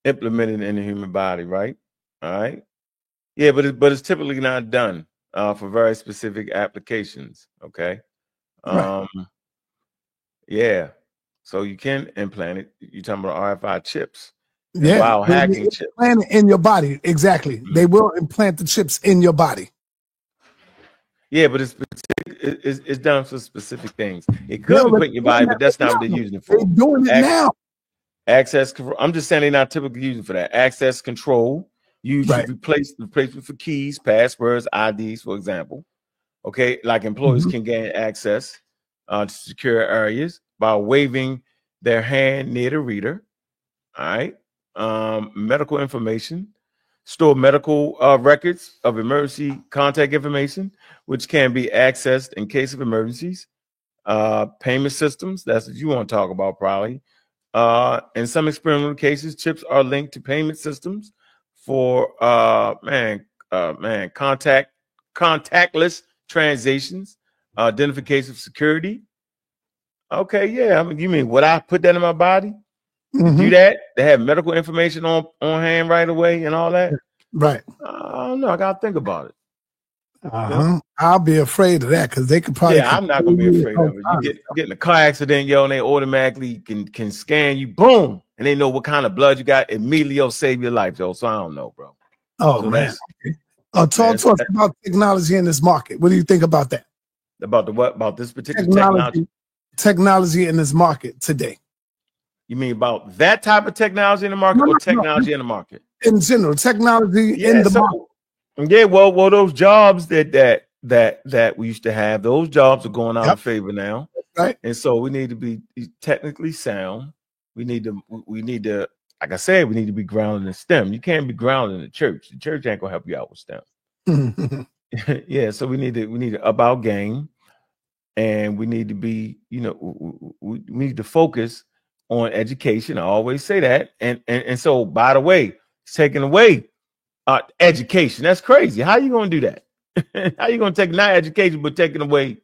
implemented in the human body, right? All right. Yeah, but it's typically not done for very specific applications. Okay. Yeah. So you can implant it. You're talking about RFID chips. Yeah. Biohacking chips. Implant it in your body. Exactly. They will implant the chips in your body. Yeah, but it's done for specific things. It could be put in your body, but that's not what they're using it for. They're doing it now. Access control. I'm just saying they're not typically using for that. Access control. Use to replacement for keys, passwords, IDs, for example. Okay, like employees can gain access to secure areas by waving their hand near the reader. All right. Medical information. Store medical records of emergency contact information, which can be accessed in case of emergencies. Payment systems, that's what you want to talk about probably. In some experimental cases, chips are linked to payment systems for contactless transactions, identification of security. Okay, yeah. I mean, you mean would I put that in my body? Do that? They have medical information on hand right away and all that. Right. I don't know. I gotta think about it. I'll be afraid of that because they could probably. Yeah, I'm not gonna be afraid of it. You get in a car accident, yo, and they automatically can scan you, boom, and they know what kind of blood you got. Immediately, you'll save your life, yo. So I don't know, bro. Oh so man. Talk to us about technology in this market. What do you think about that? About the what? About this particular technology? Technology in this market today. You mean about that type of technology in the market, or technology in the market? In general, technology in the market. Yeah, well, those jobs that we used to have, those jobs are going out of favor now. Right. And so we need to be technically sound. We need to, like I said, we need to be grounded in STEM. You can't be grounded in the church. The church ain't gonna help you out with STEM. Yeah, so we need to up our game, and we need to be, we need to focus on education. I always say that. And so, by the way, it's taking away education. That's crazy. How you gonna do that? How you gonna take not education but taking away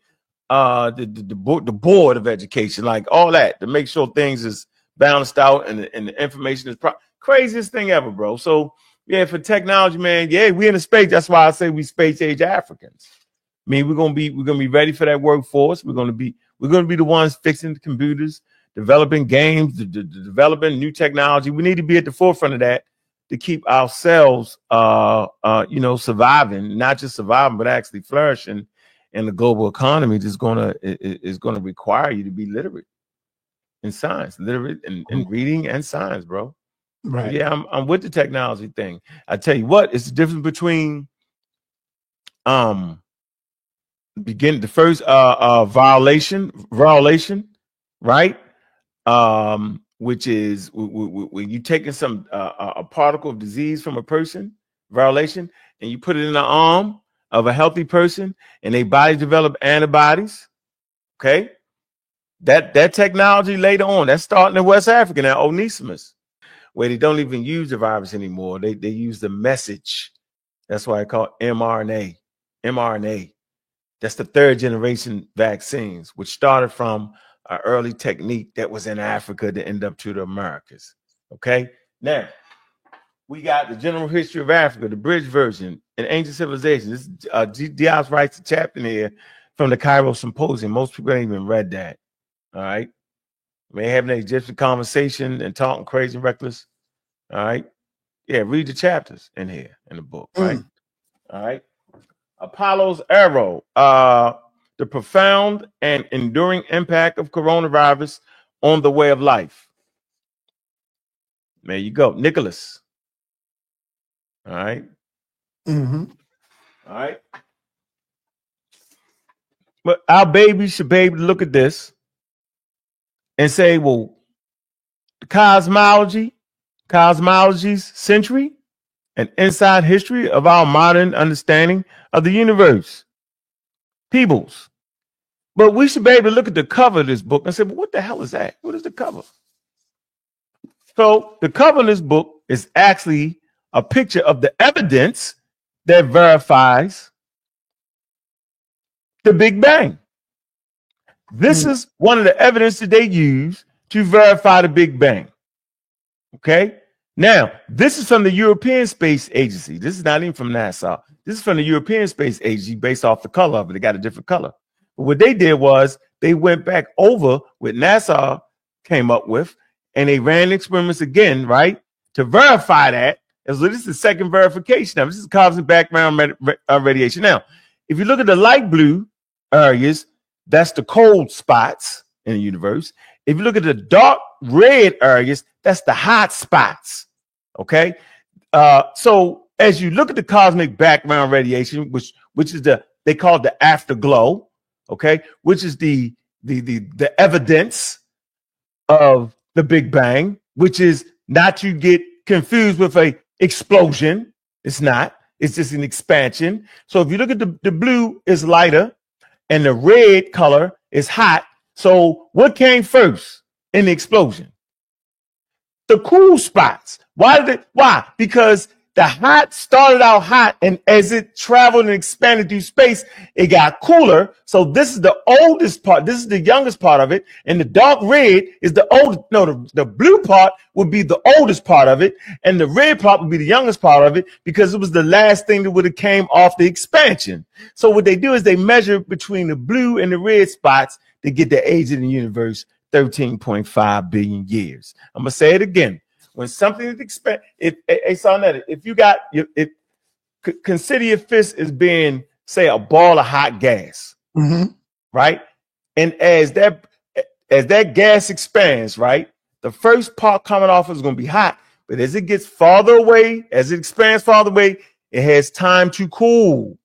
the board of education, like all that, to make sure things is balanced out and the information is craziest thing ever, bro. So yeah, for technology, man, yeah, we in the space. That's why I say we space age Africans. I mean, we're gonna be ready for that workforce. We're gonna be the ones fixing the computers, developing games, developing new technology. We need to be at the forefront of that to keep ourselves, surviving, not just surviving, but actually flourishing in the global economy. Is gonna require you to be literate in science, literate in reading and science, bro. Right. But yeah, I'm with the technology thing. I tell you what, it's the difference between the first violation, right? Which is when you taking some a particle of disease from a person, violation, and you put it in the arm of a healthy person, and their bodies develop antibodies. Okay, that technology later on, that's starting in West Africa now, Onesimus, where they don't even use the virus anymore. They use the message. That's why I call it mRNA. That's the third generation vaccines, which started from an early technique that was in Africa to end up to the Americas. Okay, now we got the general history of Africa, the bridge version, and ancient civilization. This Diaz writes a chapter in here from the Cairo Symposium. Most people ain't even read that. All right, we having an Egyptian conversation and talking crazy and reckless. All right, yeah, read the chapters in here in the book. Right, all right. Apollo's arrow. The profound and enduring impact of coronavirus on the way of life. There you go, Nicholas. All right. All right. But our babies should be able to look at this and say, well, the cosmology's century and inside history of our modern understanding of the universe. Peoples. But we should be able to look at the cover of this book and say, well, what the hell is that? What is the cover? So the cover of this book is actually a picture of the evidence that verifies the Big Bang. This is one of the evidence that they use to verify the Big Bang. Okay? Now, this is from the European Space Agency. This is not even from NASA. This is from the European Space Agency based off the color of it. They got a different color. But what they did was they went back over what NASA came up with, and they ran experiments again, right, to verify that. And so this is the second verification. Now, this is cosmic background radiation. Now, if you look at the light blue areas, that's the cold spots in the universe. If you look at the dark red areas, that's the hot spots. Okay. So as you look at the cosmic background radiation, which is they call it the afterglow, okay, which is the evidence of the Big Bang, which is not to get confused with a explosion. It's not. It's just an expansion. So if you look at the blue is lighter and the red color is hot. So what came first in the explosion? The cool spots. Why? Because The hot started out hot, and as it traveled and expanded through space, it got cooler. So this is the oldest part. This is the youngest part of it. And the dark red is the old. No, the blue part would be the oldest part of it, and the red part would be the youngest part of it because it was the last thing that would have came off the expansion. So what they do is they measure between the blue and the red spots to get the age of the universe, 13.5 billion years. I'm gonna say it again. When something is expanded, if you got consider your fist as being, say, a ball of hot gas, right? And as that gas expands, right, the first part coming off is going to be hot, but as it gets farther away, as it expands farther away, it has time to cool.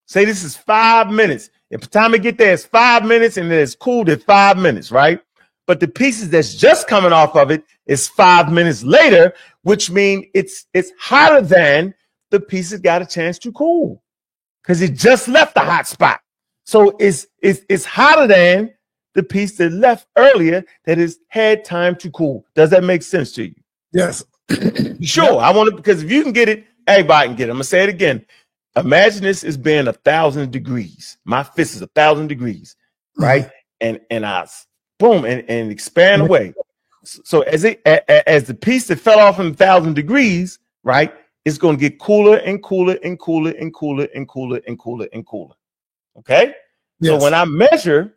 Say this is 5 minutes. If the time to get there is 5 minutes, and it's cooled at 5 minutes, right? But the pieces that's just coming off of it is 5 minutes later, which means it's hotter than the piece that got a chance to cool because it just left the hot spot. So it's hotter than the piece that left earlier that has had time to cool. Does that make sense to you? Yes. Sure. Yep. I want to, because if you can get it, everybody can get it. I'm gonna say it again. Imagine this as being 1,000 degrees. My fist is 1,000 degrees, right? And I boom and expand away. So as the piece that fell off in 1,000 degrees, right, it's going to get cooler and cooler and cooler and cooler and cooler and cooler and cooler. Okay. Yes. So when I measure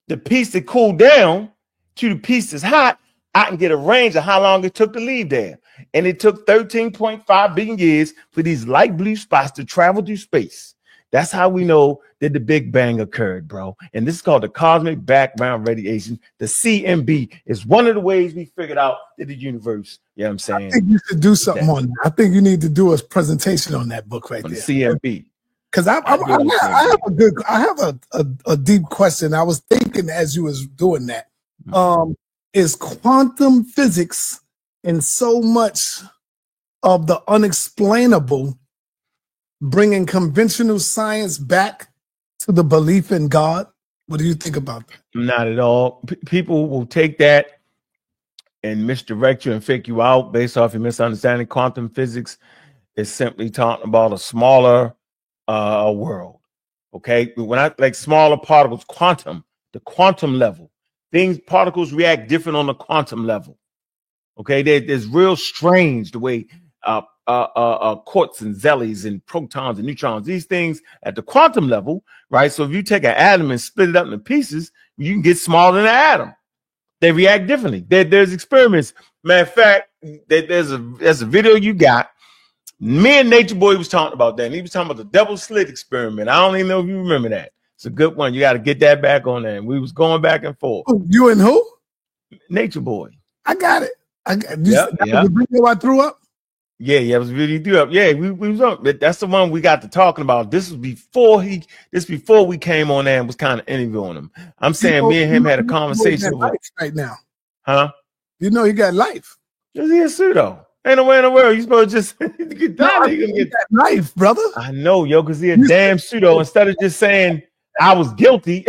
the piece that cooled down to the piece that's hot, I can get a range of how long it took to leave there. And it took 13.5 billion years for these light blue spots to travel through space. That's how we know that the Big Bang occurred, bro. And this is called the cosmic background radiation. The CMB is one of the ways we figured out that the universe, you know what I'm saying? I think you should do something on that. I think you need to do a presentation on that book right there. The CMB. Because I have a deep question. I was thinking as you was doing that. Is quantum physics and so much of the unexplainable bringing conventional science back to the belief in God? What do you think about that? Not at all. People will take that and misdirect you and fake you out based off your misunderstanding. Quantum physics is simply talking about a smaller world. Okay, when I like smaller particles, the quantum level, particles react different on the quantum level. Okay, there's real strange the way quarks and zelis and protons and neutrons, these things at the quantum level, right? So if you take an atom and split it up into pieces, you can get smaller than an atom. They react differently. There's experiments. Matter of fact, there's a video you got. Me and Nature Boy was talking about that. And he was talking about the double slit experiment. I don't even know if you remember that. It's a good one. You got to get that back on there. And we was going back and forth. You and who? Nature Boy. I got it. Was the video I threw up? Yeah, it was really threw up. Yeah, we was on. That's the one we got to talking about. This was before we came on there and was kind of interviewing him. I'm saying me and him had a conversation right now. Huh? You know he got life. Is he a pseudo? Ain't no way in the world you supposed to just get down. Get that life, brother. I know, yo, because he a damn pseudo. Instead of just saying I was guilty,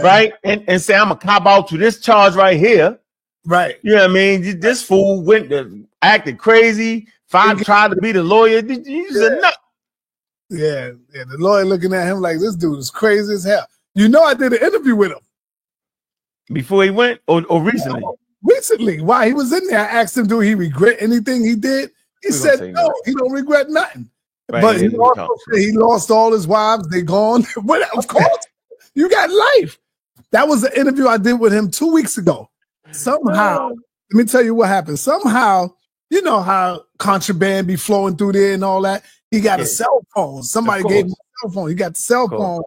right? And say I'm a cop out to this charge right here. Right. You know what I mean? This fool acted crazy, tried to be the lawyer. He's a nut. Yeah. The lawyer looking at him like this dude is crazy as hell. You know, I did an interview with him. Before he went or recently? No, recently. While he was in there, I asked him, do he regret anything he did? He said, no, he don't regret nothing. Right, but he also said he lost all his wives. They gone. But of course, you got life. That was the interview I did with him 2 weeks ago. Somehow, let me tell you what happened. Somehow, you know how contraband be flowing through there and all that. He got a cell phone. Somebody gave him a cell phone. He got the cell phone.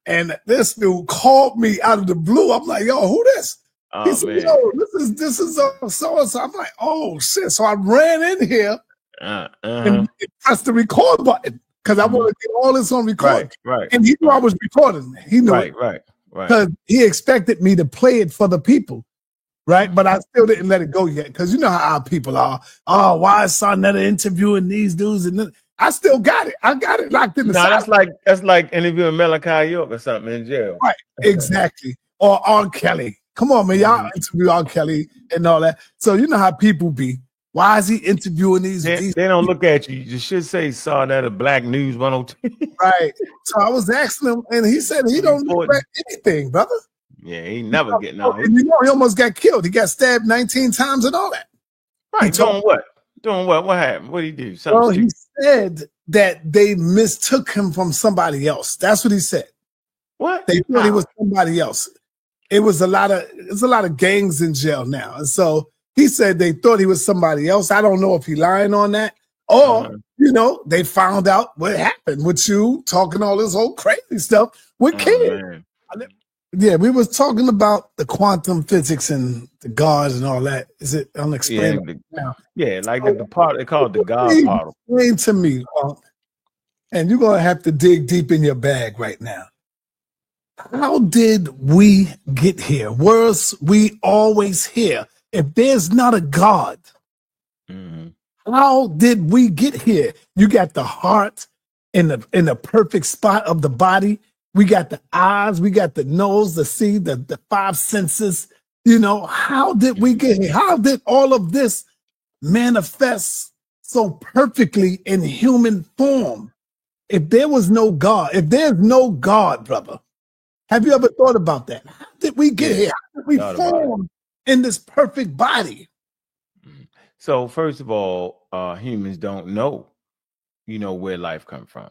And this dude called me out of the blue. I'm like, yo, who this? He said, yo, this is so-and-so. I'm like, oh, shit. So I ran in here and pressed the record button because I want to get all this on record. Right. And he knew I was recording. He knew it. Right. Because he expected me to play it for the people. Right, but I still didn't let it go yet because you know how our people are. Oh, why is Sonetta interviewing these dudes? And then I still got it. I got it locked in the. No, that's like interviewing Malachi York or something in jail. Right, exactly. Or R. Kelly. Come on, man, y'all interview R. Kelly and all that. So you know how people be. Why is he interviewing these? They don't look at you. You should say saw that at Black News 102. Right. So I was asking him, and he said he don't look at anything, brother. Yeah, he never getting out. And you know, he almost got killed. He got stabbed 19 times and all that. Right. Doing what? Doing what? What happened? What did he do? Well, he said that they mistook him from somebody else. That's what he said. What? They thought he was somebody else. There's a lot of gangs in jail now. And so he said they thought he was somebody else. I don't know if he's lying on that. Or, you know, they found out what happened with you talking all this whole crazy stuff with kids. Yeah, we was talking about the quantum physics and the gods and all that. Is it unexplainable? Yeah, like the part they call it the God particle. Explain to me, and you're gonna have to dig deep in your bag right now. How did we get here? Was we always here? If there's not a God, how did we get here? You got the heart in the perfect spot of the body. We got the eyes, we got the nose, the see, the five senses. You know, how did we get here? How did all of this manifest so perfectly in human form? If there was no God, if there's no God, brother, have you ever thought about that? How did we get here? How did we form in this perfect body? So first of all, humans don't know, you know, where life comes from.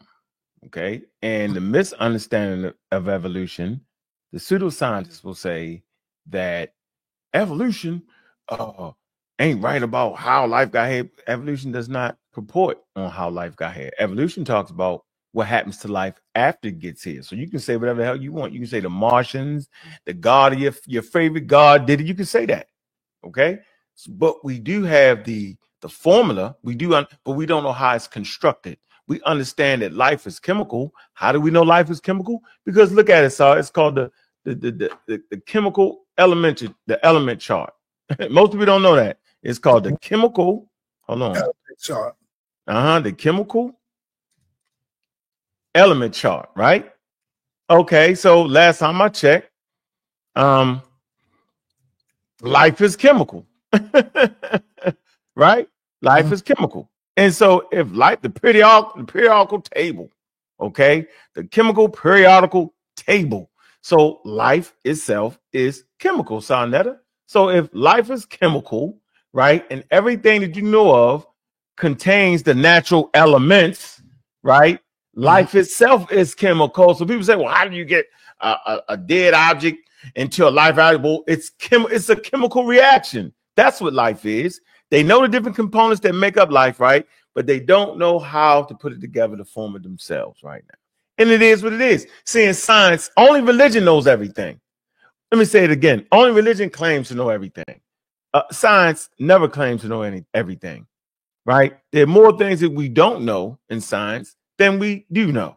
Okay. And the misunderstanding of evolution, the pseudoscientists will say that evolution ain't right about how life got here. Evolution does not purport on how life got here. Evolution talks about what happens to life after it gets here. So you can say whatever the hell you want. You can say the Martians, the God of your favorite God did it. You can say that. Okay. But we do have the formula. We do, but we don't know how it's constructed. We understand that life is chemical. How do we know life is chemical? Because look at it, sir. It's called the chemical element, the element chart. Most people don't know that. It's called the chemical. Hold on. Chart. The chemical element chart, right? Okay, so last time I checked, life is chemical. Right? Life is chemical. And so if like the periodical table, okay, the chemical periodical table. So life itself is chemical, Sonetta. So if life is chemical, right, and everything that you know of contains the natural elements, right, life itself is chemical. So people say, well, how do you get a dead object into a life valuable? It's a chemical reaction. That's what life is. They know the different components that make up life, right? But they don't know how to put it together to form it themselves right now. And it is what it is. See, in science, only religion knows everything. Let me say it again. Only religion claims to know everything. Science never claims to know everything, right? There are more things that we don't know in science than we do know,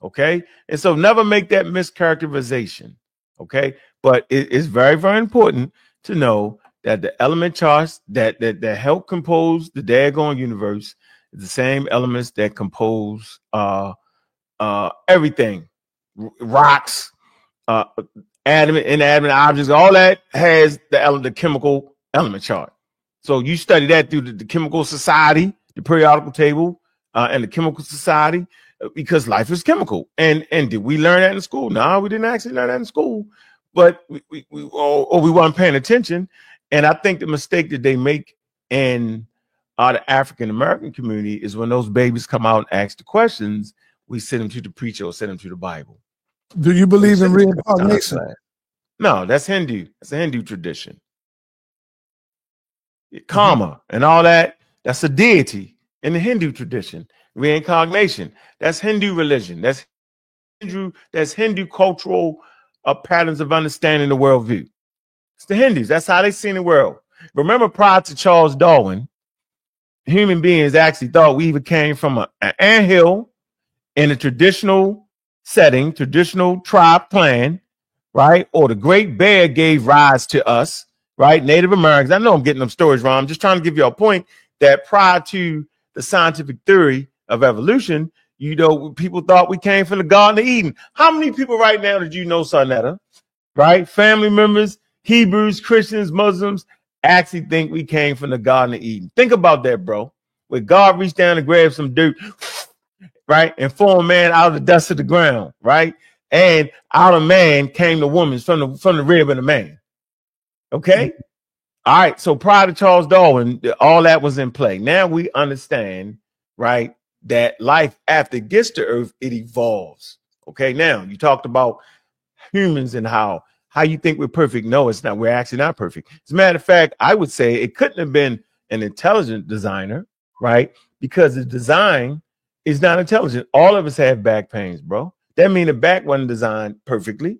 okay? And so never make that mischaracterization, okay? But it is very, very important to know that the element charts that help compose the daggone universe is the same elements that compose everything, rocks, adamant, inanimate objects, all that has the chemical element chart. So you study that through the chemical society, the periodical table, and the chemical society, because life is chemical. And did we learn that in school? No, we didn't actually learn that in school, but we weren't paying attention. And I think the mistake that they make in the African American community is when those babies come out and ask the questions, we send them to the preacher or send them to the Bible. Do you believe in reincarnation? No, that's Hindu. It's a Hindu tradition. Karma and all that, that's a deity in the Hindu tradition. Reincarnation, that's Hindu religion. That's Hindu cultural patterns of understanding the worldview. It's the Hindus. That's how they see the world. Remember, prior to Charles Darwin, human beings actually thought we even came from an anthill in a traditional setting, traditional tribe clan, right? Or the Great Bear gave rise to us, right? Native Americans. I know I'm getting them stories wrong. I'm just trying to give you a point that prior to the scientific theory of evolution, you know, people thought we came from the Garden of Eden. How many people right now did you know, Sonetta? Right? Family members, Hebrews, Christians, Muslims, actually think we came from the Garden of Eden. Think about that, bro. Where God reached down and grabbed some dirt, right, and formed man out of the dust of the ground, right? And out of man came the woman from the rib of the man. Okay? All right. So prior to Charles Darwin, all that was in play. Now we understand, right, that life after it gets to Earth, it evolves. Okay. Now you talked about humans and how you think we're perfect. No, it's not. We're actually not perfect. As a matter of fact, I would say it couldn't have been an intelligent designer, right? Because the design is not intelligent. All of us have back pains, bro. That means the back wasn't designed perfectly.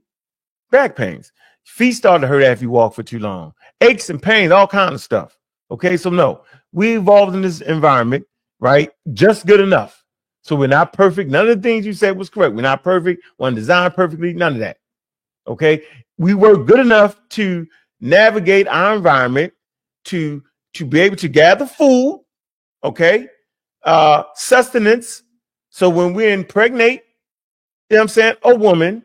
Back pains. Feet start to hurt after you walk for too long. Aches and pains, all kind of stuff. Okay, so no, we evolved in this environment, right? Just good enough. So we're not perfect. None of the things you said was correct. We're not perfect. One designed perfectly. None of that. Okay, we were good enough to navigate our environment, to be able to gather food. Okay, sustenance. So when we impregnate, you know what I'm saying, a woman,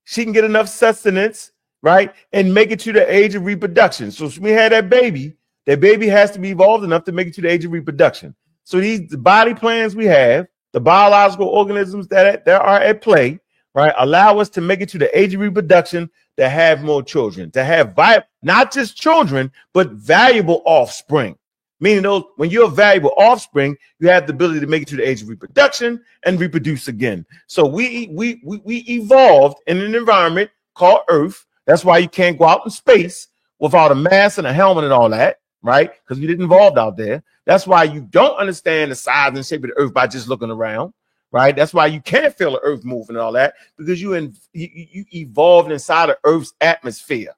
she can get enough sustenance, right, and make it to the age of reproduction. So when we had that baby has to be evolved enough to make it to the age of reproduction. So the body plans we have, the biological organisms that are at play, right, allow us to make it to the age of reproduction, to have more children, to have not just children, but valuable offspring. Meaning those, when you're a valuable offspring, you have the ability to make it to the age of reproduction and reproduce again. So we evolved in an environment called Earth. That's why you can't go out in space without a mask and a helmet and all that, right? Because we didn't evolve out there. That's why you don't understand the size and shape of the Earth by just looking around, right? That's why you can't feel the Earth moving and all that, because you evolved inside of Earth's atmosphere.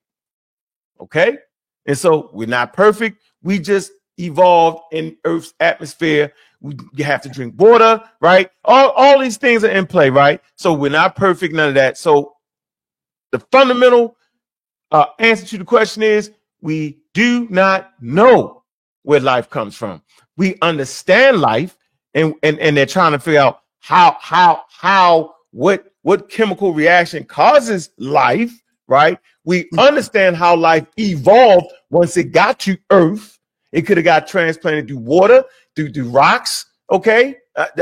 Okay? And so we're not perfect. We just evolved in Earth's atmosphere. You have to drink water, right? All these things are in play, right? So we're not perfect, none of that. So the fundamental answer to the question is we do not know where life comes from. We understand life, and they're trying to figure out what chemical reaction causes life, right? We understand how life evolved once it got to Earth. It could have got transplanted through water, through rocks, okay?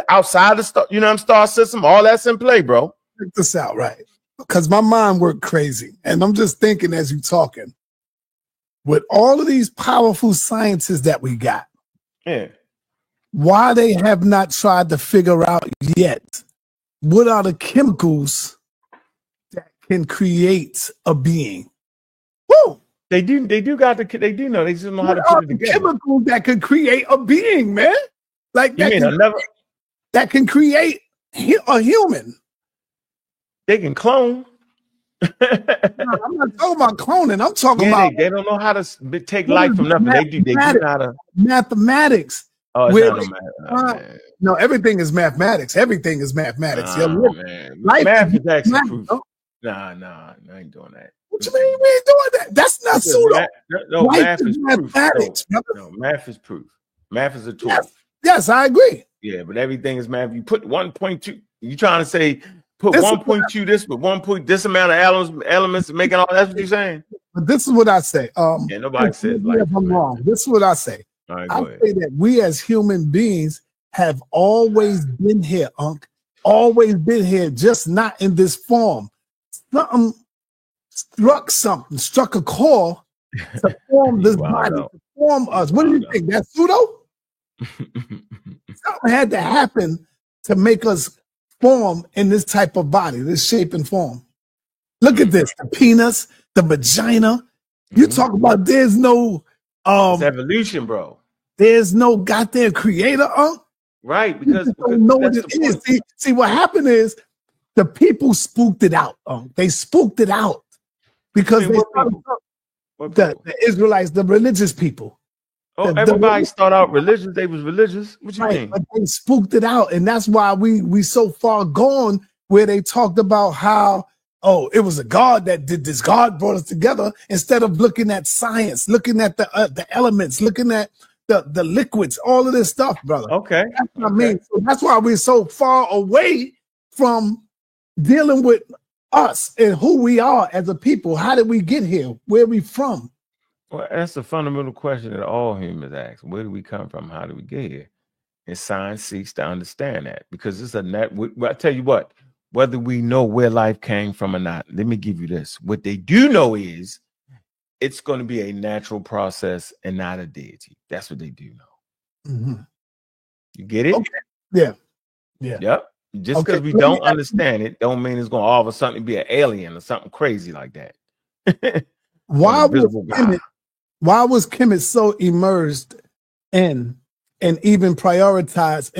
Outside the star system, all that's in play, bro. Check this out, right? Because my mind worked crazy. And I'm just thinking as you're talking, with all of these powerful scientists that we got, why they have not tried to figure out yet what are the chemicals that can create a being. Woo! They do know. They just don't know how to put it together. Chemicals that can create a being, man. Like that can create a human. They can clone. No, I'm not talking about cloning. I'm talking about they don't know how to take life from nothing. They do know how to mathematics. Oh, it's not math. No, everything is mathematics. Everything is mathematics. Man. Math is actually proof. Nah, I ain't doing that. What you mean we ain't doing that? That's not pseudo. No, math is mathematics. No, math is proof. Math is a tool. Yes, I agree. Yeah, but everything is math. You put 1.2. You trying to say put 1.2 this, but 1 point this amount of elements and making all. That's what you're saying. But this is what I say. Nobody says like if I'm wrong. This is what I say. All right, I say that we as human beings have always been here, Unc. Always been here, just not in this form. Something struck a core to form this body, to form us. What do you think? That's pseudo? Something had to happen to make us form in this type of body, this shape and form. Look at this, the penis, the vagina. You talk about there's no it's evolution, bro. There's no goddamn creator, right? Because don't know what it is. See, what happened is the people spooked it out. They spooked it out because the Israelites, the religious people. Oh, everybody start out religious. They was religious. What you mean? But they spooked it out, and that's why we so far gone where they talked about how it was a God that did this. God brought us together instead of looking at science, looking at the elements, looking at the liquids, all of this stuff, brother. Okay, that's what I mean. So that's why we're so far away from dealing with us and who we are as a people. How did we get here? Where are we from? Well, that's a fundamental question that all humans ask. Where do we come from? How do we get here? And science seeks to understand that because it's a net. I tell you what, whether we know where life came from or not, let me give you this. What they do know is it's going to be a natural process and not a deity. That's what they do know. Mm-hmm. You get it? Okay. Yeah. Yeah. Yep. Just because we don't understand it, don't mean it's going to all of a sudden be an alien or something crazy like that. Why was Kemet so immersed in and even prioritized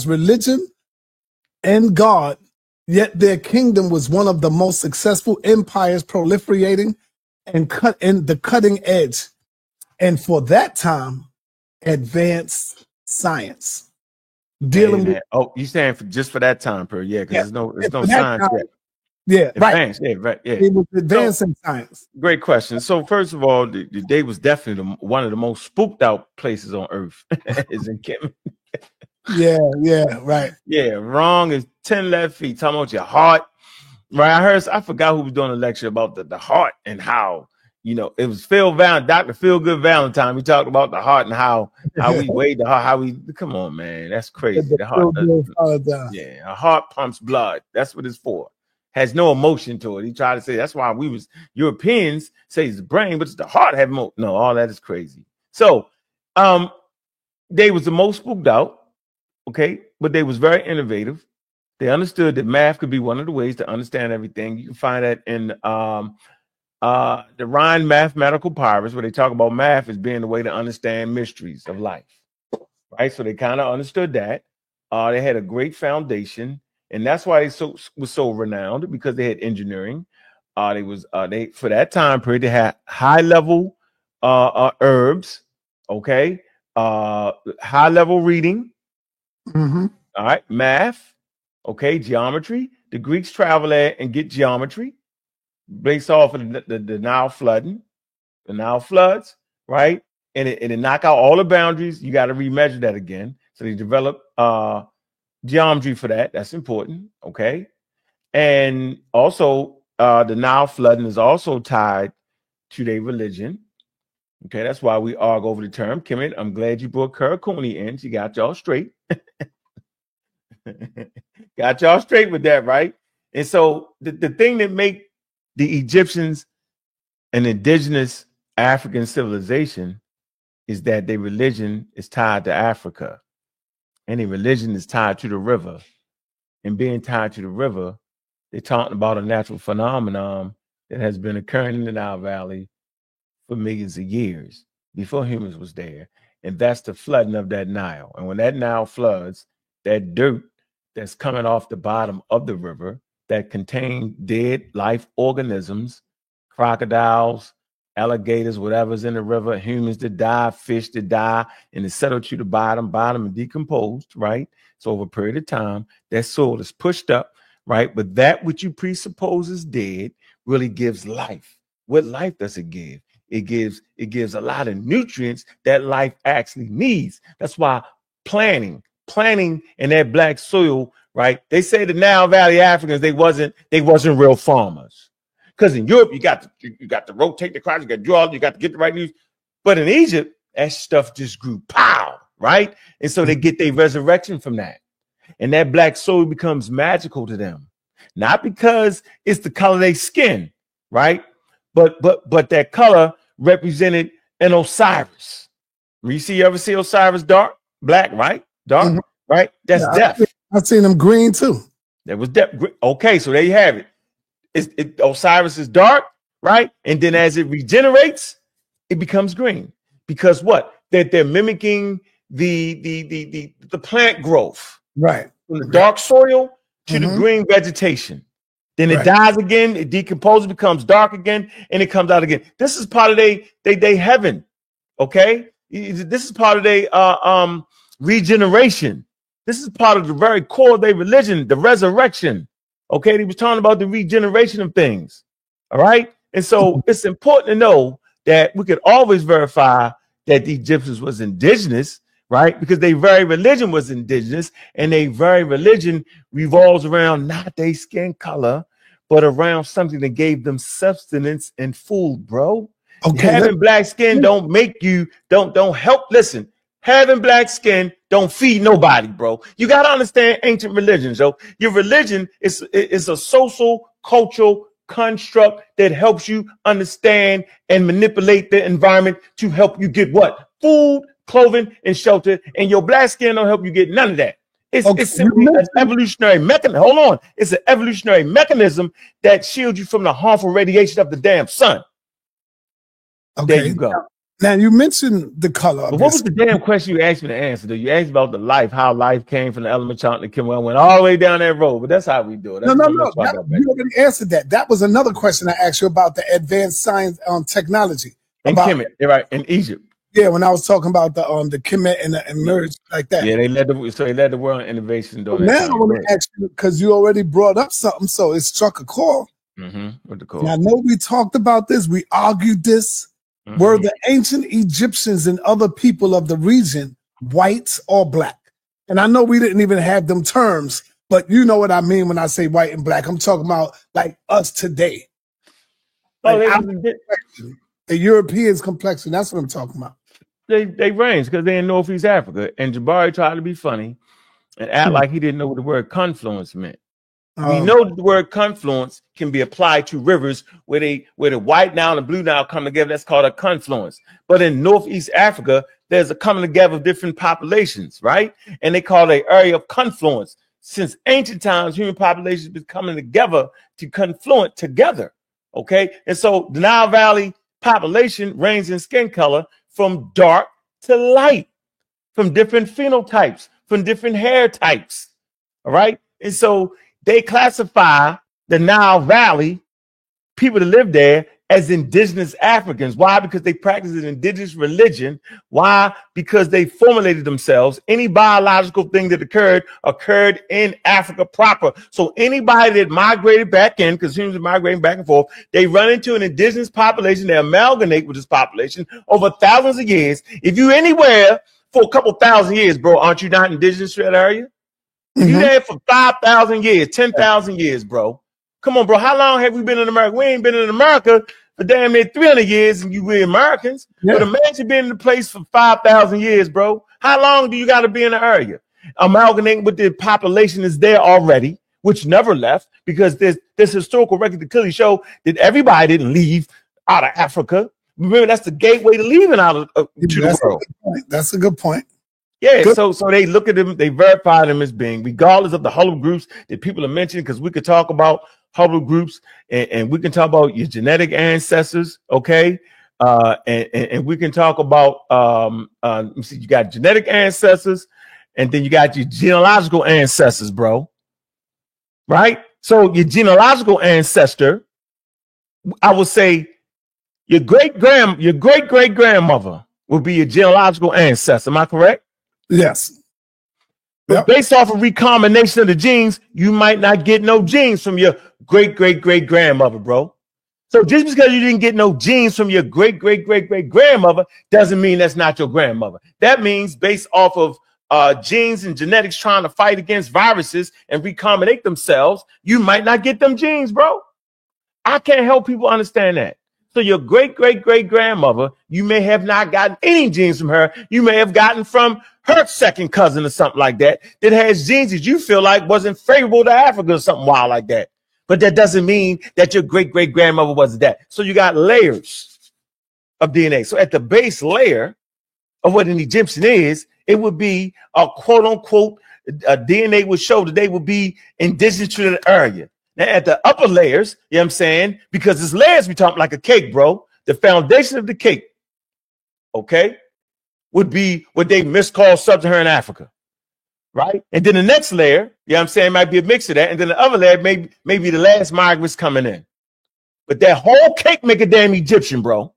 religion and God, yet their kingdom was one of the most successful empires proliferating and cut in the cutting edge, and for that time, advanced science dealing with. Oh, you saying just for that time period? Yeah, because there's no science yet. Yeah, advanced, right. Yeah, right. Yeah, it was advancing science. Great question. So first of all, the day was definitely one of the most spooked out places on Earth. Is in Kemet. Yeah, right. Yeah, wrong is 10 left feet. Talking about your heart. Right. I forgot who was doing a lecture about the heart and how, it was Dr. Phil Good Valentine. We talked about the heart and how we weigh the heart, come on, man. That's crazy. The heart, a heart pumps blood. That's what it's for. Has no emotion to it. He tried to say that's why Europeans say it's the brain, but it's the heart have no, all that is crazy. So they was the most spooked out, okay, but they was very innovative. They understood that math could be one of the ways to understand everything. You can find that in the Rhine Mathematical Papyrus, where they talk about math as being the way to understand mysteries of life. Right? So they kind of understood that. They had a great foundation. And that's why they was so renowned, because they had engineering. They for that time period they had high level herbs, okay, high level reading, all right, math, okay, geometry. The Greeks travel there and get geometry based off of the Nile flooding, the Nile floods, right, and it knock out all the boundaries. You got to remeasure that again. So they develop geometry for that. That's important. Okay. And also the Nile flooding is also tied to their religion. Okay. That's why we argue over the term. Kemet, I'm glad you brought Kara Cooney in. She got y'all straight. Got y'all straight with that, right? And so the thing that make the Egyptians an indigenous African civilization is that their religion is tied to Africa. Any religion is tied to the river. And being tied to the river, they're talking about a natural phenomenon that has been occurring in the Nile Valley for millions of years before humans was there. And that's the flooding of that Nile. And when that Nile floods, that dirt that's coming off the bottom of the river that contain dead life organisms, crocodiles, alligators, whatever's in the river, humans that die, fish that die, and it settled to the bottom and decomposed, right? So over a period of time, that soil is pushed up, right? But that which you presuppose is dead really gives life. What life does it give? It gives a lot of nutrients that life actually needs. That's why planting in that black soil, right? They say the Nile Valley Africans, they wasn't real farmers. Because in Europe, you got to rotate the crops, you got to draw, you got to get the right news. But in Egypt, that stuff just grew pow, right? And so they get their resurrection from that. And that black soil becomes magical to them. Not because it's the color of their skin, right? But that color represented an Osiris. You ever see Osiris dark? Black, right? Dark, right? That's death. I've seen them green too. That was death. Okay, so there you have it. Osiris is dark, right? And then as it regenerates, it becomes green. Because what? That they're mimicking the plant growth. Right. From the dark soil to the green vegetation. Then it dies again, it decomposes, becomes dark again, and it comes out again. This is part of they heaven. Okay? This is part of their regeneration. This is part of the very core of their religion, the resurrection. Okay, he was talking about the regeneration of things. All right. And so it's important to know that we could always verify that the Egyptians was indigenous, right? Because their very religion was indigenous, and their very religion revolves around not their skin color, but around something that gave them substance and food, bro. Okay. Having black skin don't make you, don't help. Listen, having black skin don't feed nobody, bro. You got to understand ancient religions, yo. Your religion is a social, cultural construct that helps you understand and manipulate the environment to help you get what? Food, clothing, and shelter. And your black skin don't help you get none of that. It's simply an evolutionary mechanism. Hold on. It's an evolutionary mechanism that shields you from the harmful radiation of the damn sun. Okay. There you go. Now you mentioned the color. But what was the damn question you asked me to answer? You asked about the life, how life came from the element chart and Kim went all the way down that road. But that's how we do it. No. You already answered that. That was another question I asked you about the advanced science technology. And Kemet, right? In Egypt. Yeah, when I was talking about the Kemet and the emerge like that. Yeah, they led the world in innovation. Now I want to ask you, because you already brought up something, so it struck a chord. What the chord? Now, I know we talked about this, we argued this. Were the ancient Egyptians and other people of the region white or black? And I know we didn't even have them terms, but you know what I mean when I say white and black. I'm talking about like us today. Like the Europeans' complexion. That's what I'm talking about. They range because they're in Northeast Africa. And Jabari tried to be funny and act like he didn't know what the word confluence meant. We know that the word confluence can be applied to rivers where the white Nile and blue Nile come together. That's called a confluence. But in Northeast Africa, there's a coming together of different populations, right? And they call it an area of confluence. Since ancient times, human populations have been coming together to confluent together, okay? And so the Nile Valley population ranges in skin color from dark to light, from different phenotypes, from different hair types, all right? And so they classify the Nile Valley, people that live there, as indigenous Africans. Why? Because they practice an indigenous religion. Why? Because they formulated themselves. Any biological thing that occurred in Africa proper. So anybody that migrated back in, because humans are migrating back and forth, they run into an indigenous population. They amalgamate with this population over thousands of years. If you're anywhere for a couple thousand years, bro, aren't you not indigenous to that area? If you're there for 5,000 years, 10,000 years, bro. Come on, bro. How long have we been in America? We ain't been in America for damn near 300 years, and we're Americans. Yeah. But imagine being in the place for 5,000 years, bro. How long do you got to be in the area? Amalgamating with the population is there already, which never left, because this historical record that clearly show that everybody didn't leave out of Africa. Remember, that's the gateway to leaving out of to the world. That's a good point. Yeah, so they look at them, they verify them as being, regardless of the Hubble groups that people are mentioning, because we could talk about Hubble groups and we can talk about your genetic ancestors, okay? And we can talk about, let me see, you got genetic ancestors, and then you got your genealogical ancestors, bro. Right? So your genealogical ancestor, I would say your great great grandmother will be your genealogical ancestor. Am I correct? Yes. But based off of recombination of the genes, you might not get no genes from your great great great grandmother, bro. So just because you didn't get no genes from your great great great great grandmother doesn't mean that's not your grandmother. That means based off of genes and genetics trying to fight against viruses and recombinate themselves, you might not get them genes, bro. I can't help people understand that. So your great great great grandmother, you may have not gotten any genes from her. You may have gotten from her second cousin or something like that has genes that you feel like wasn't favorable to Africa or something wild like that. But that doesn't mean that your great great grandmother wasn't that. So you got layers of DNA. So at the base layer of what an Egyptian is, it would be a quote unquote DNA would show that they would be indigenous to the area. Now, at the upper layers, you know what I'm saying? Because it's layers, we talking like a cake, bro. The foundation of the cake, okay, would be what they miscall sub-Saharan Africa, right? And then the next layer, you know what I'm saying, might be a mix of that. And then the other layer may be the last migrants coming in. But that whole cake make a damn Egyptian, bro.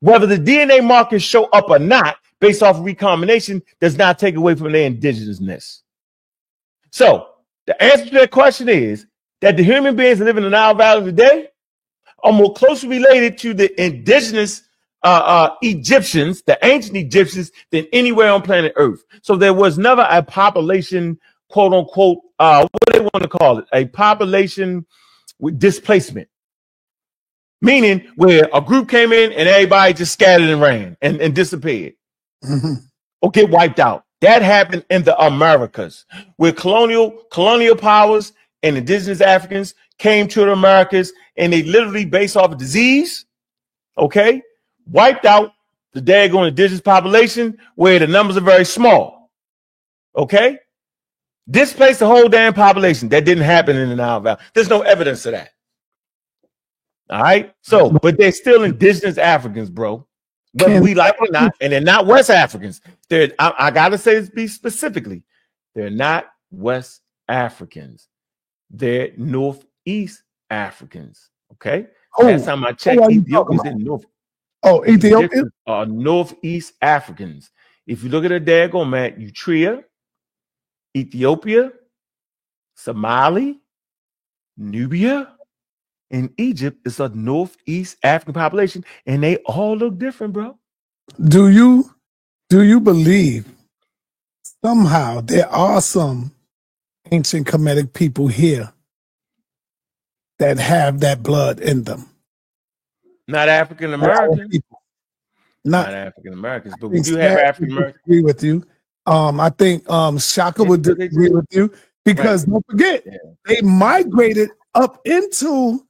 Whether the DNA markers show up or not, based off of recombination, does not take away from their indigenousness. So the answer to that question is that the human beings that live in the Nile Valley today are more closely related to the indigenous Egyptians, the ancient Egyptians, than anywhere on planet Earth. So there was never a population, quote unquote, what do they want to call it? A population with displacement. Meaning where a group came in and everybody just scattered and ran and disappeared or get wiped out. That happened in the Americas, where colonial powers and indigenous Africans came to the Americas, and they literally, based off of disease, okay, wiped out the daggone indigenous population where the numbers are very small. Okay? Displaced the whole damn population. That didn't happen in the Nile Valley. There's no evidence of that. All right. So, but they're still indigenous Africans, bro. Whether we like it or not, and they're not West Africans. I gotta say this specifically. They're not West Africans. They're Northeast Africans. Okay. Last time I checked, Ethiopians in North. Oh, Ethiopia are Northeast Africans. If you look at a daggone map, Eritrea, Ethiopia, Somali, Nubia, and Egypt is a Northeast African population, and they all look different, bro. Do you believe somehow there are some ancient Kemetic people here that have that blood in them? Not African Americans. Not African Americans, but we do have African Americans. Agree with you. I think Shaka would agree with you because don't forget they migrated up into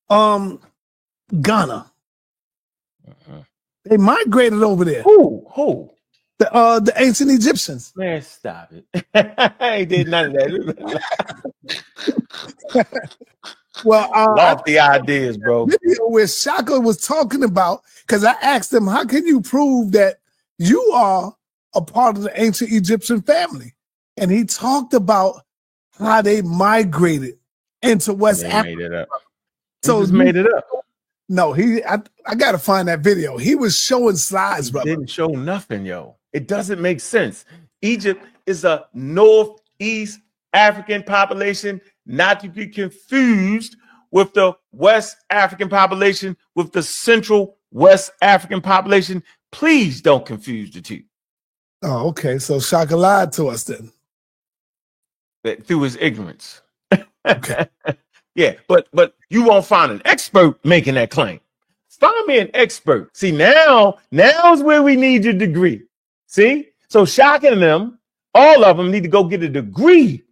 Ghana. They migrated over there. Who? The ancient Egyptians. Man, stop it. I did none of that. Well, lofty ideas, bro. Video where Shaka was talking about, because I asked him, how can you prove that you are a part of the ancient Egyptian family? And he talked about how they migrated into West Africa. Made it up. So just made it up. No, I gotta find that video. He was showing slides, brother. Didn't show nothing, yo. It doesn't make sense. Egypt is a Northeast African population, not to be confused with the West African population, with the Central West African population. Please don't confuse the two. Oh, okay. So Shaka lied to us then. Through his ignorance. Okay. Yeah, but you won't find an expert making that claim. Find me an expert. See, now's where we need your degree. See? So Shaka and them, all of them need to go get a degree,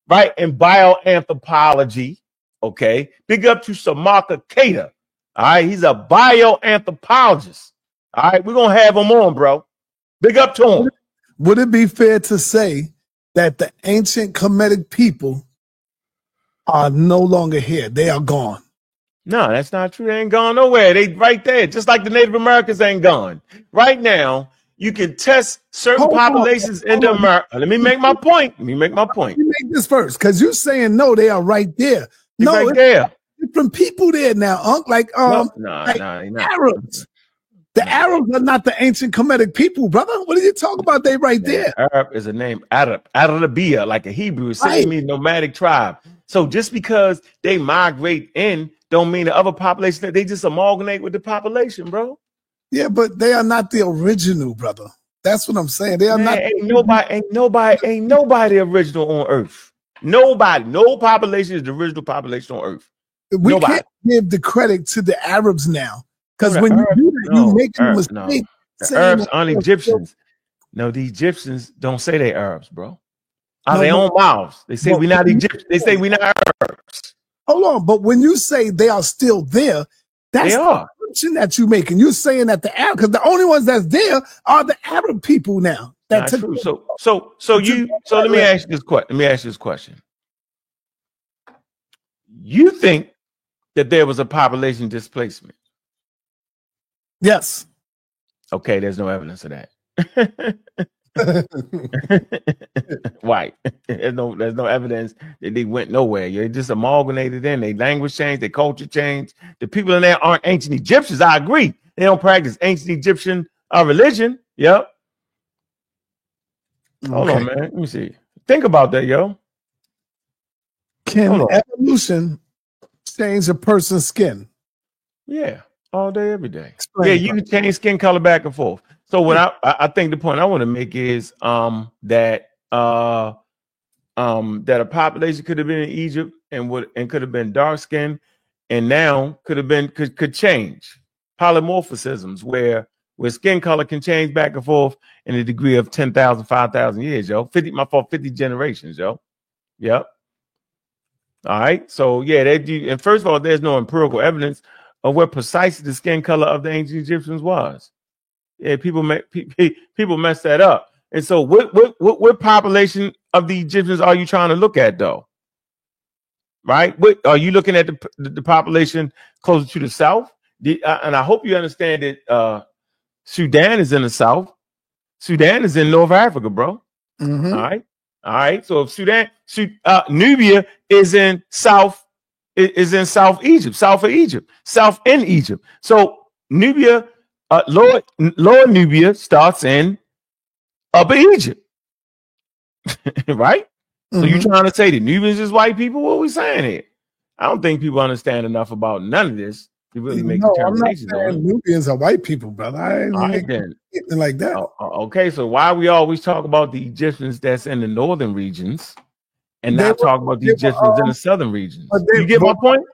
right, in bioanthropology. Okay. Big up to Samaka Keita. All right. He's a bioanthropologist. All right. We're going to have him on, bro. Big up to him. Would it be fair to say that the ancient Kemetic people are no longer here? They are gone. No, that's not true. They ain't gone nowhere. They right there, just like the Native Americans ain't gone. Right now, you can test certain populations in America. Let me make my point. Let me make this first, because you're saying no, they are right there. No, right there. Different people there now, like like Arabs. The Arabs are not the ancient Kemetic people, brother. What are you talking about? They right there. Arab is a name. Arabia, like a Hebrew. It simply means nomadic tribe. So just because they migrate in, don't mean the other population that they just amalgamate with the population, bro. Yeah, but they are not the original, brother. That's what I'm saying. They are not. Ain't nobody original on Earth. Nobody. No population is the original population on Earth. We can't give the credit to the Arabs now. Because when you do that, you make a mistake. The Arabs aren't Egyptians. No, the Egyptians don't say they Arabs, bro. Out of their own mouths. They say we're not Egyptians. They say we're not Arabs. Hold on, but when you say they are still there, that's the assumption that you're making. You're saying that the Arab, because the only ones that's there are the Arab people now. That's true. So let me ask you this question. You think that there was a population displacement? Yes. Okay, there's no evidence of that. White. There's no evidence that they went nowhere. They just amalgamated in. They language changed, their culture changed. The people in there aren't ancient Egyptians. I agree. They don't practice ancient Egyptian religion. Yep. Hold on, man. Let me see. Think about that, yo. Can evolution change a person's skin? Yeah. All day, every day. Explain, you can change skin color back and forth. So what I think the point I want to make is that a population could have been in Egypt and could have been dark skinned and now could change. Polymorphisms where skin color can change back and forth in a degree of 10,000, 5,000 years, yo. 50 generations, yo. Yep. All right. So yeah, they do. And first of all, there's no empirical evidence of what precisely the skin color of the ancient Egyptians was. Yeah, people mess that up. And so what population of the Egyptians are you trying to look at, though? Right? What are you looking at the population closer to the south? And I hope you understand that Sudan is in the south. Sudan is in North Africa, bro. Mm-hmm. All right. So if Nubia is in South Egypt, south of Egypt, south in Egypt. So Nubia, lower Nubia starts in Upper Egypt, right? Mm-hmm. So you trying to say the Nubians is white people? What are we saying here? I don't think people understand enough about none of this to really make determinations. I'm not saying Nubians are white people, brother. I ain't anything like that. Okay, so why we always talk about the Egyptians that's in the northern regions and not talk about the Egyptians in the southern regions? You get my point?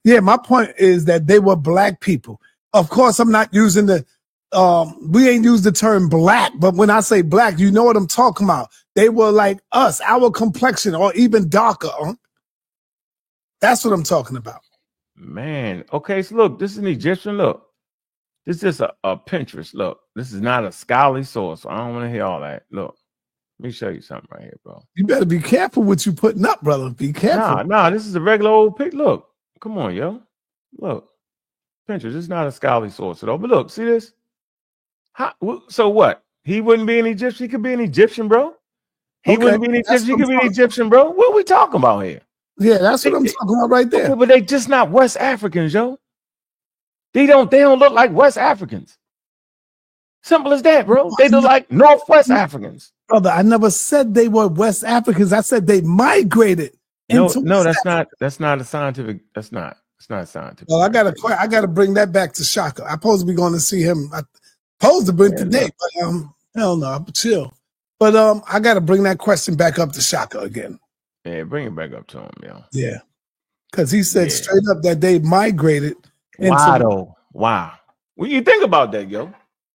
Yeah, my point is that they were black people. Of course, I'm not using we ain't used the term black, but when I say black, you know what I'm talking about. They were like us, our complexion, or even darker. That's what I'm talking about. Man, okay, so look, this is an Egyptian. Look, this is a Pinterest. Look, this is not a scholarly source. So I don't want to hear all that. Look, let me show you something right here, bro. You better be careful what you putting up, brother. Be careful. Nah, this is a regular old pic. Look, come on, yo. Look, Pinterest. It's not a scholarly source at all. But look, see this? So what? He wouldn't be an Egyptian. He could be an Egyptian, bro. He wouldn't be an Egyptian. He could be an Egyptian, bro. What are we talking about here? Yeah, that's what I'm talking about right there. Okay, but they just not West Africans, yo. They don't look like West Africans. Simple as that, bro. They look like Northwest Africans. Brother, I never said they were West Africans. I said they migrated. No, that's not a scientific. It's not scientific. Well, I gotta bring that back to Shaka. I'm supposed to be going to see him. I supposed to bring today, but hell no, I'm chill. But I gotta bring that question back up to Shaka again. Yeah, bring it back up to him, yo. Yeah. Because he said straight up that they migrated. Why though? Why? When you think about that, yo,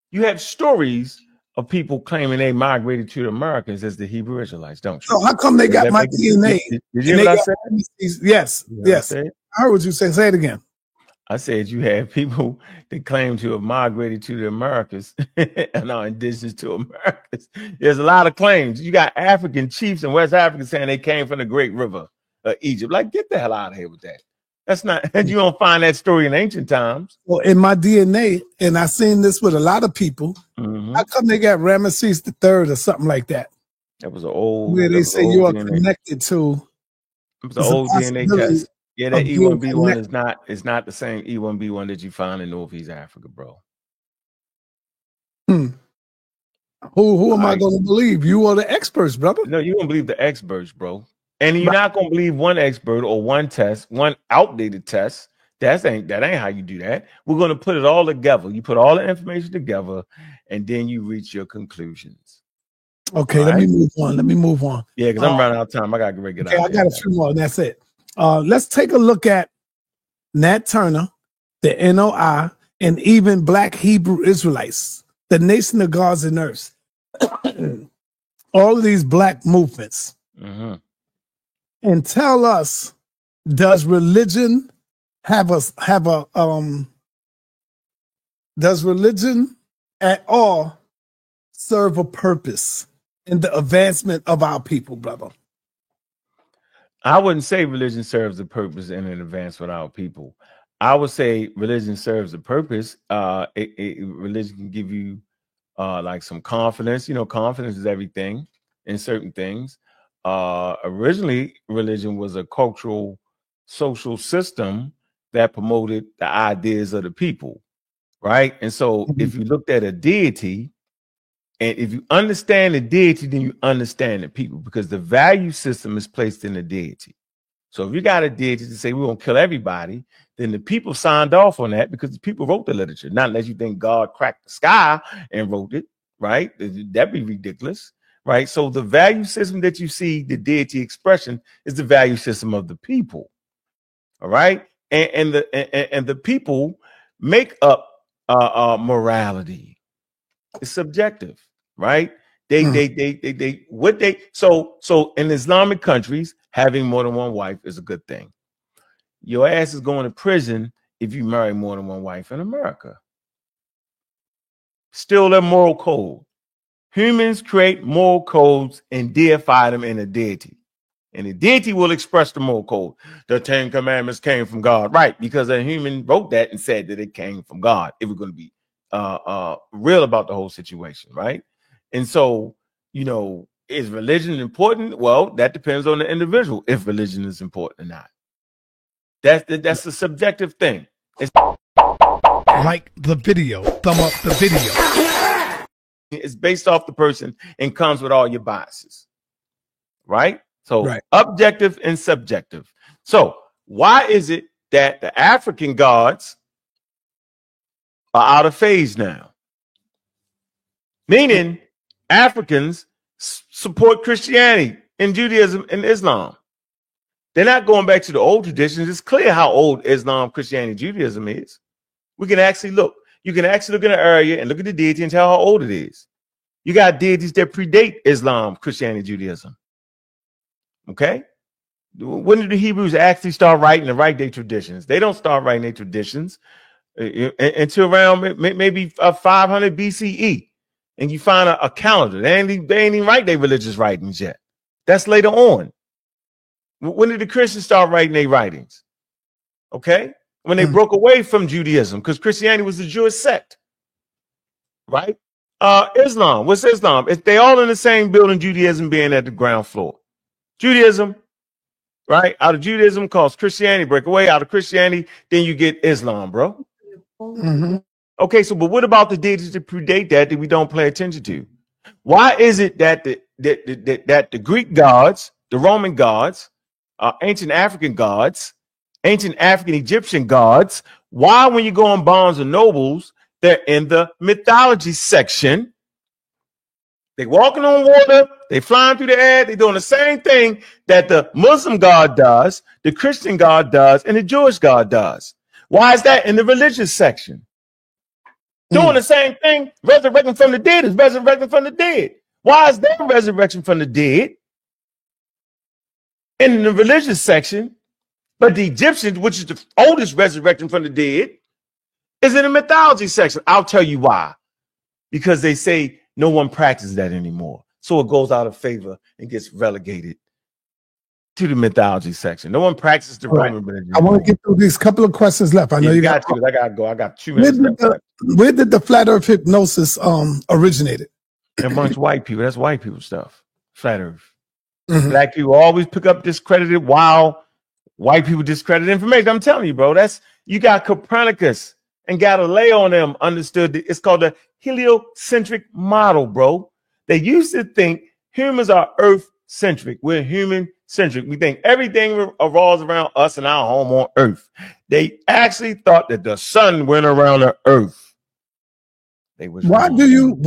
you have stories of people claiming they migrated to the Americas as the Hebrew Israelites, don't you? So how come they got my DNA? Did you hear what I said? Yes, yes. I heard what you said. Say it again. I said you have people that claim to have migrated to the Americas and are indigenous to Americas. There's a lot of claims. You got African chiefs in West Africa saying they came from the Great River of Egypt. Like, get the hell out of here with that. That's not, you don't find that story in ancient times. Well, in my DNA, and I've seen this with a lot of people, how come they got Ramesses III or something like that? That was an old, where they say you are connected to. It was an old DNA test. Yeah, that E1B1 is not the same E1B1 that you find in Northeast Africa, bro. Who am I going to believe? You are the experts, brother. No, you don't believe the experts, bro. And you're not going to believe one expert or one test, one outdated test. That ain't how you do that. We're going to put it all together. You put all the information together, and then you reach your conclusions. Okay, let me move on. Yeah, because I'm running out of time. I got to get out. I got a few more, and that's it. Let's take a look at Nat Turner, the NOI, and even Black Hebrew Israelites, the Nation of Gods and Earths. All of these black movements. Mm-hmm. And tell us, does religion does religion at all serve a purpose in the advancement of our people, brother? I wouldn't say religion serves a purpose in an advancement of our people. I would say religion serves a purpose. Religion can give you like some confidence. You know, confidence is everything in certain things. Originally, religion was a cultural, social system that promoted the ideas of the people, right? And so if you looked at a deity, and if you understand the deity, then you understand the people, because the value system is placed in the deity. So if you got a deity to say we're going to kill everybody, then the people signed off on that because the people wrote the literature. Not unless you think God cracked the sky and wrote it, right? That'd be ridiculous. Right. So the value system that you see, the deity expression, is the value system of the people. All right. and the people make up morality. It's subjective, right? So in Islamic countries, having more than one wife is a good thing. Your ass is going to prison if you marry more than one wife in America. Still their moral code. Humans create moral codes and deify them in a deity. And the deity will express the moral code. The 10 Commandments came from God, right? Because a human wrote that and said that it came from God. If we're going to be real about the whole situation, right? And so, you know, is religion important? Well, that depends on the individual if religion is important or not. That's a subjective thing. Like the video, thumb up the video. It's based off the person and comes with all your biases, right? So Right. Objective and subjective. So why is it that the African gods are out of phase now? Meaning Africans support Christianity and Judaism and Islam. They're not going back to the old traditions. It's clear how old Islam, Christianity, Judaism is. We can actually look. You can actually look in the area and look at the deity and tell how old it is. You got deities that predate Islam, Christianity, Judaism. Okay? When did the Hebrews actually start writing and write their traditions? They don't start writing their traditions until around maybe 500 BCE. And you find a calendar. They ain't even write their religious writings yet. That's later on. When did the Christians start writing their writings? Okay? When they broke away from Judaism, because Christianity was a Jewish sect. Right? Islam. What's Islam? They all in the same building, Judaism being at the ground floor. Judaism, right? Out of Judaism cause Christianity, break away. Out of Christianity, then you get Islam, bro. Mm-hmm. Okay, so but what about the deities that predate that we don't pay attention to? Why is it that the Greek gods, the Roman gods, ancient African gods, ancient African Egyptian gods, why when you go on Barnes and Nobles, they're in the mythology section? They walking on water, they flying through the air, they're doing the same thing that the Muslim God does, the Christian God does, and the Jewish God does. Why is that in the religious section? Doing the same thing, resurrecting from the dead is resurrecting from the dead. Why is there resurrection from the dead in the religious section, but the Egyptians, which is the oldest resurrection from the dead, is in the mythology section? I'll tell you why. Because they say no one practices that anymore. So it goes out of favor and gets relegated to the mythology section. No one practices the Roman religion. I want to get through these couple of questions left. I know you got to. I got to go. I got 2 minutes left. Where did the flat earth hypnosis originated? Amongst white people. That's white people stuff. Flat earth. Black people always pick up discredited while white people discredit information. I'm telling you, bro. You got Copernicus and Galileo on them understood. It's called the heliocentric model, bro. They used to think humans are earth-centric. We're human-centric. We think everything revolves around us and our home on earth. They actually thought that the sun went around the earth. Why do you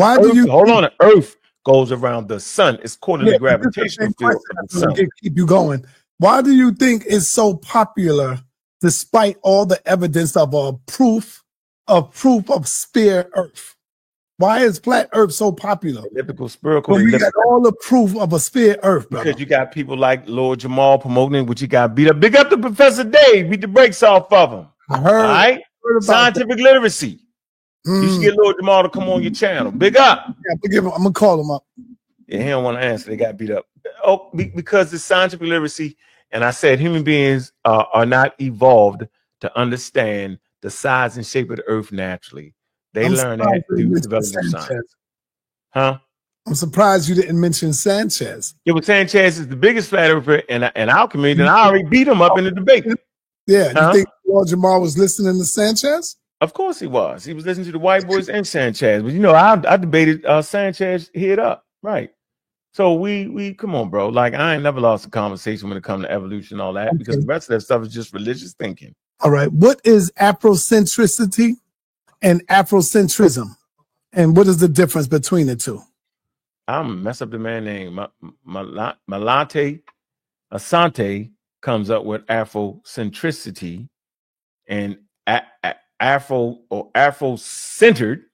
hold on? The earth goes around the sun. It's caught in the gravitational field of the sun. Keep you going. Why do you think it's so popular despite all the evidence of proof of sphere earth? Why is flat earth so popular? Elliptical, spherical. When we got all the proof of a sphere earth, brother. Because you got people like Lord Jamal promoting it, which you got beat up. Big up to Professor Dave. Beat the brakes off of him. I heard. All right? Scientific literacy. You should get Lord Jamal to come on your channel. Big up. Yeah, I'm going to call him up. Yeah, he don't want to answer. They got beat up. Oh, because it's scientific literacy. And I said human beings are not evolved to understand the size and shape of the earth naturally. They learn that through development of science. Huh? I'm surprised you didn't mention Sanchez. Yeah, but Sanchez is the biggest flat earther in our community, and I already beat him up in the debate. Yeah, you think Lord Jamal was listening to Sanchez? Of course he was. He was listening to the white boys and Sanchez. But, you know, I debated Sanchez hit up. Right. So we come on, bro. Like, I ain't never lost a conversation when it comes to evolution and all that, because the rest of that stuff is just religious thinking. All right. What is Afrocentricity and Afrocentrism? And what is the difference between the two? I'm gonna mess up the man name. Malate Asante comes up with Afrocentricity, and Afro or Afro-centered.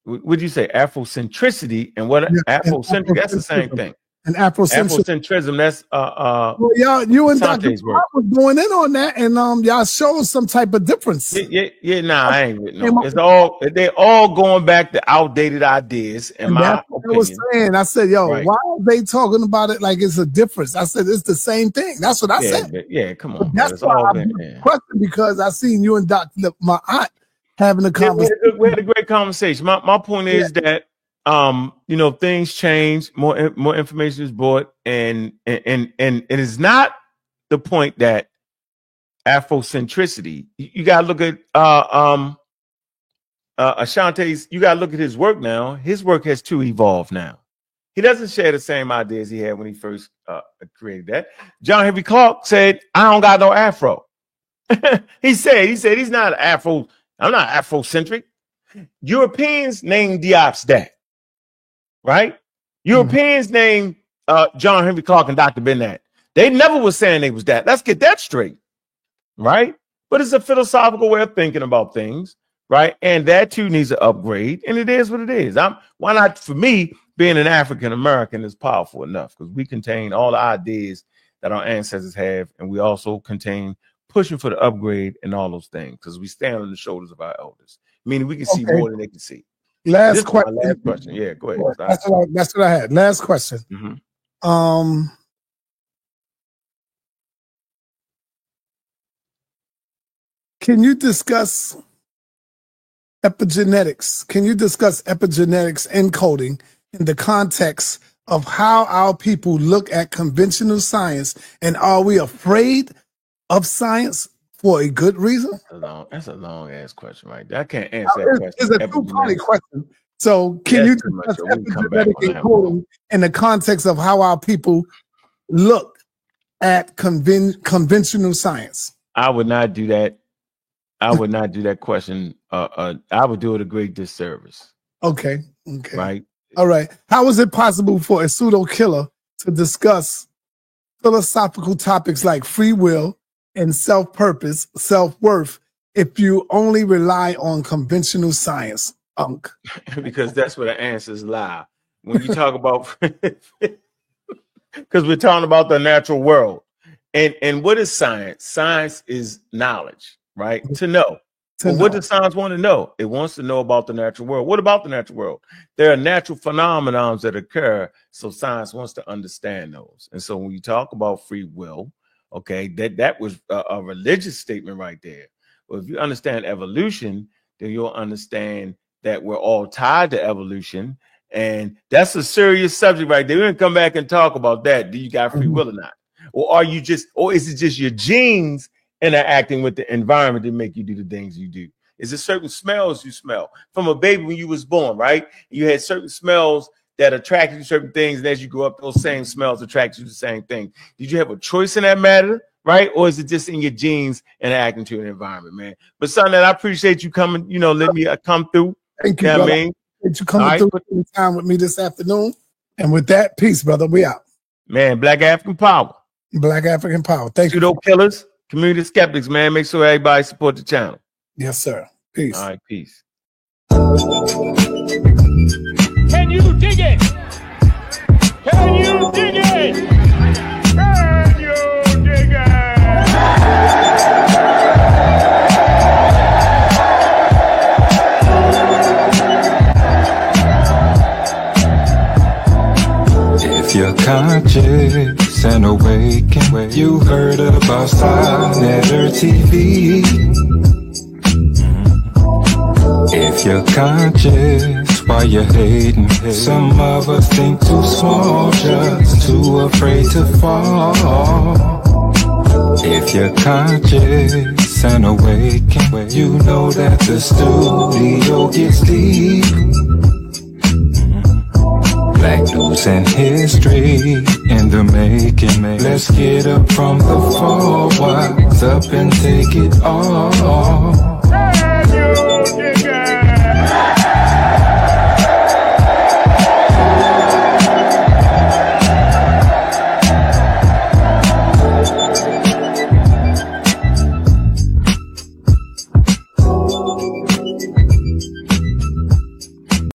Would you say Afrocentricity and what Afrocentric? That's the same thing. And Afrocentrism. That's well, y'all, you and Dr. was going in on that, and y'all showed some type of difference. Yeah. Nah, I ain't with no. It's all they're all going back to outdated ideas. In my opinion, I was saying, I said, yo, why are they talking about it like it's a difference? I said it's the same thing. That's what I said. Come on. That's why I question, because I seen you and my aunt having a conversation. We had a great conversation. My point is that things change, more information is brought, and it is not the point that Afrocentricity. You gotta look at Ashante's, you gotta look at his work now. His work has too evolved now. He doesn't share the same ideas he had when he first created that. John Henry Clarke said, I don't got no Afro. he said he's not Afro, I'm not Afrocentric. Europeans named Diop's that. Right? Europeans named John Henry Clarke and Dr. Bennett. They never was saying they was that. Let's get that straight. Right? But it's a philosophical way of thinking about things. Right? And that too needs an upgrade. And it is what it is. Why not, for me, being an African American is powerful enough, because we contain all the ideas that our ancestors have. And we also contain pushing for the upgrade and all those things, because we stand on the shoulders of our elders. Meaning we can see more than they can see. Last question. Yeah, go ahead. That's what I had. Last question. Can you discuss epigenetics? Can you discuss epigenetics encoding in the context of how our people look at conventional science, and are we afraid of science for a good reason? That's a long ass question, right? I can't answer that question. It's a two-party question. So can you discuss epigenetic encoding in the context of how our people look at conventional science? I would not do that. I would not do that question. I would do it a great disservice. Okay. Right. All right. How is it possible for a pseudo killer to discuss philosophical topics like free will and self-purpose, self-worth, if you only rely on conventional science, Unc? Because that's where the answers lie. When you talk about, because we're talking about the natural world. And what is science? Science is knowledge, right? To know. What does science want to know? It wants to know about the natural world. What about the natural world? There are natural phenomena that occur, so science wants to understand those. And so when you talk about free will, okay, that was a religious statement right there. Well, if you understand evolution, then you'll understand that we're all tied to evolution. And that's a serious subject right there. We're going to come back and talk about that. Do you got free will or not? Or is it just your genes interacting with the environment that make you do the things you do? Is it certain smells you smell from a baby when you was born, right? You had certain smells that attracted you to certain things, and as you grow up, those same smells attract you to the same thing. Did you have a choice in that matter, right? Or is it just in your genes interacting to an environment, man? But son, I appreciate you coming, let me come through. Thank you, brother. Thank you coming through time with me this afternoon. And with that, peace, brother. We out. Man, Black African Power. Black African Power. Thank you. Pseudo killers, community skeptics, man. Make sure everybody support the channel. Yes, sir. Peace. All right, peace. Can you dig it? Can you dig it? Can you dig it? If you're conscious and awake, you heard about Starnetter TV. If you're conscious, why you're hating? Some of us think too small, just too afraid to fall. If you're conscious and awake, you know that the studio gets deep. Black news and history in the making. Let's get up from the fall, wise up and take it all.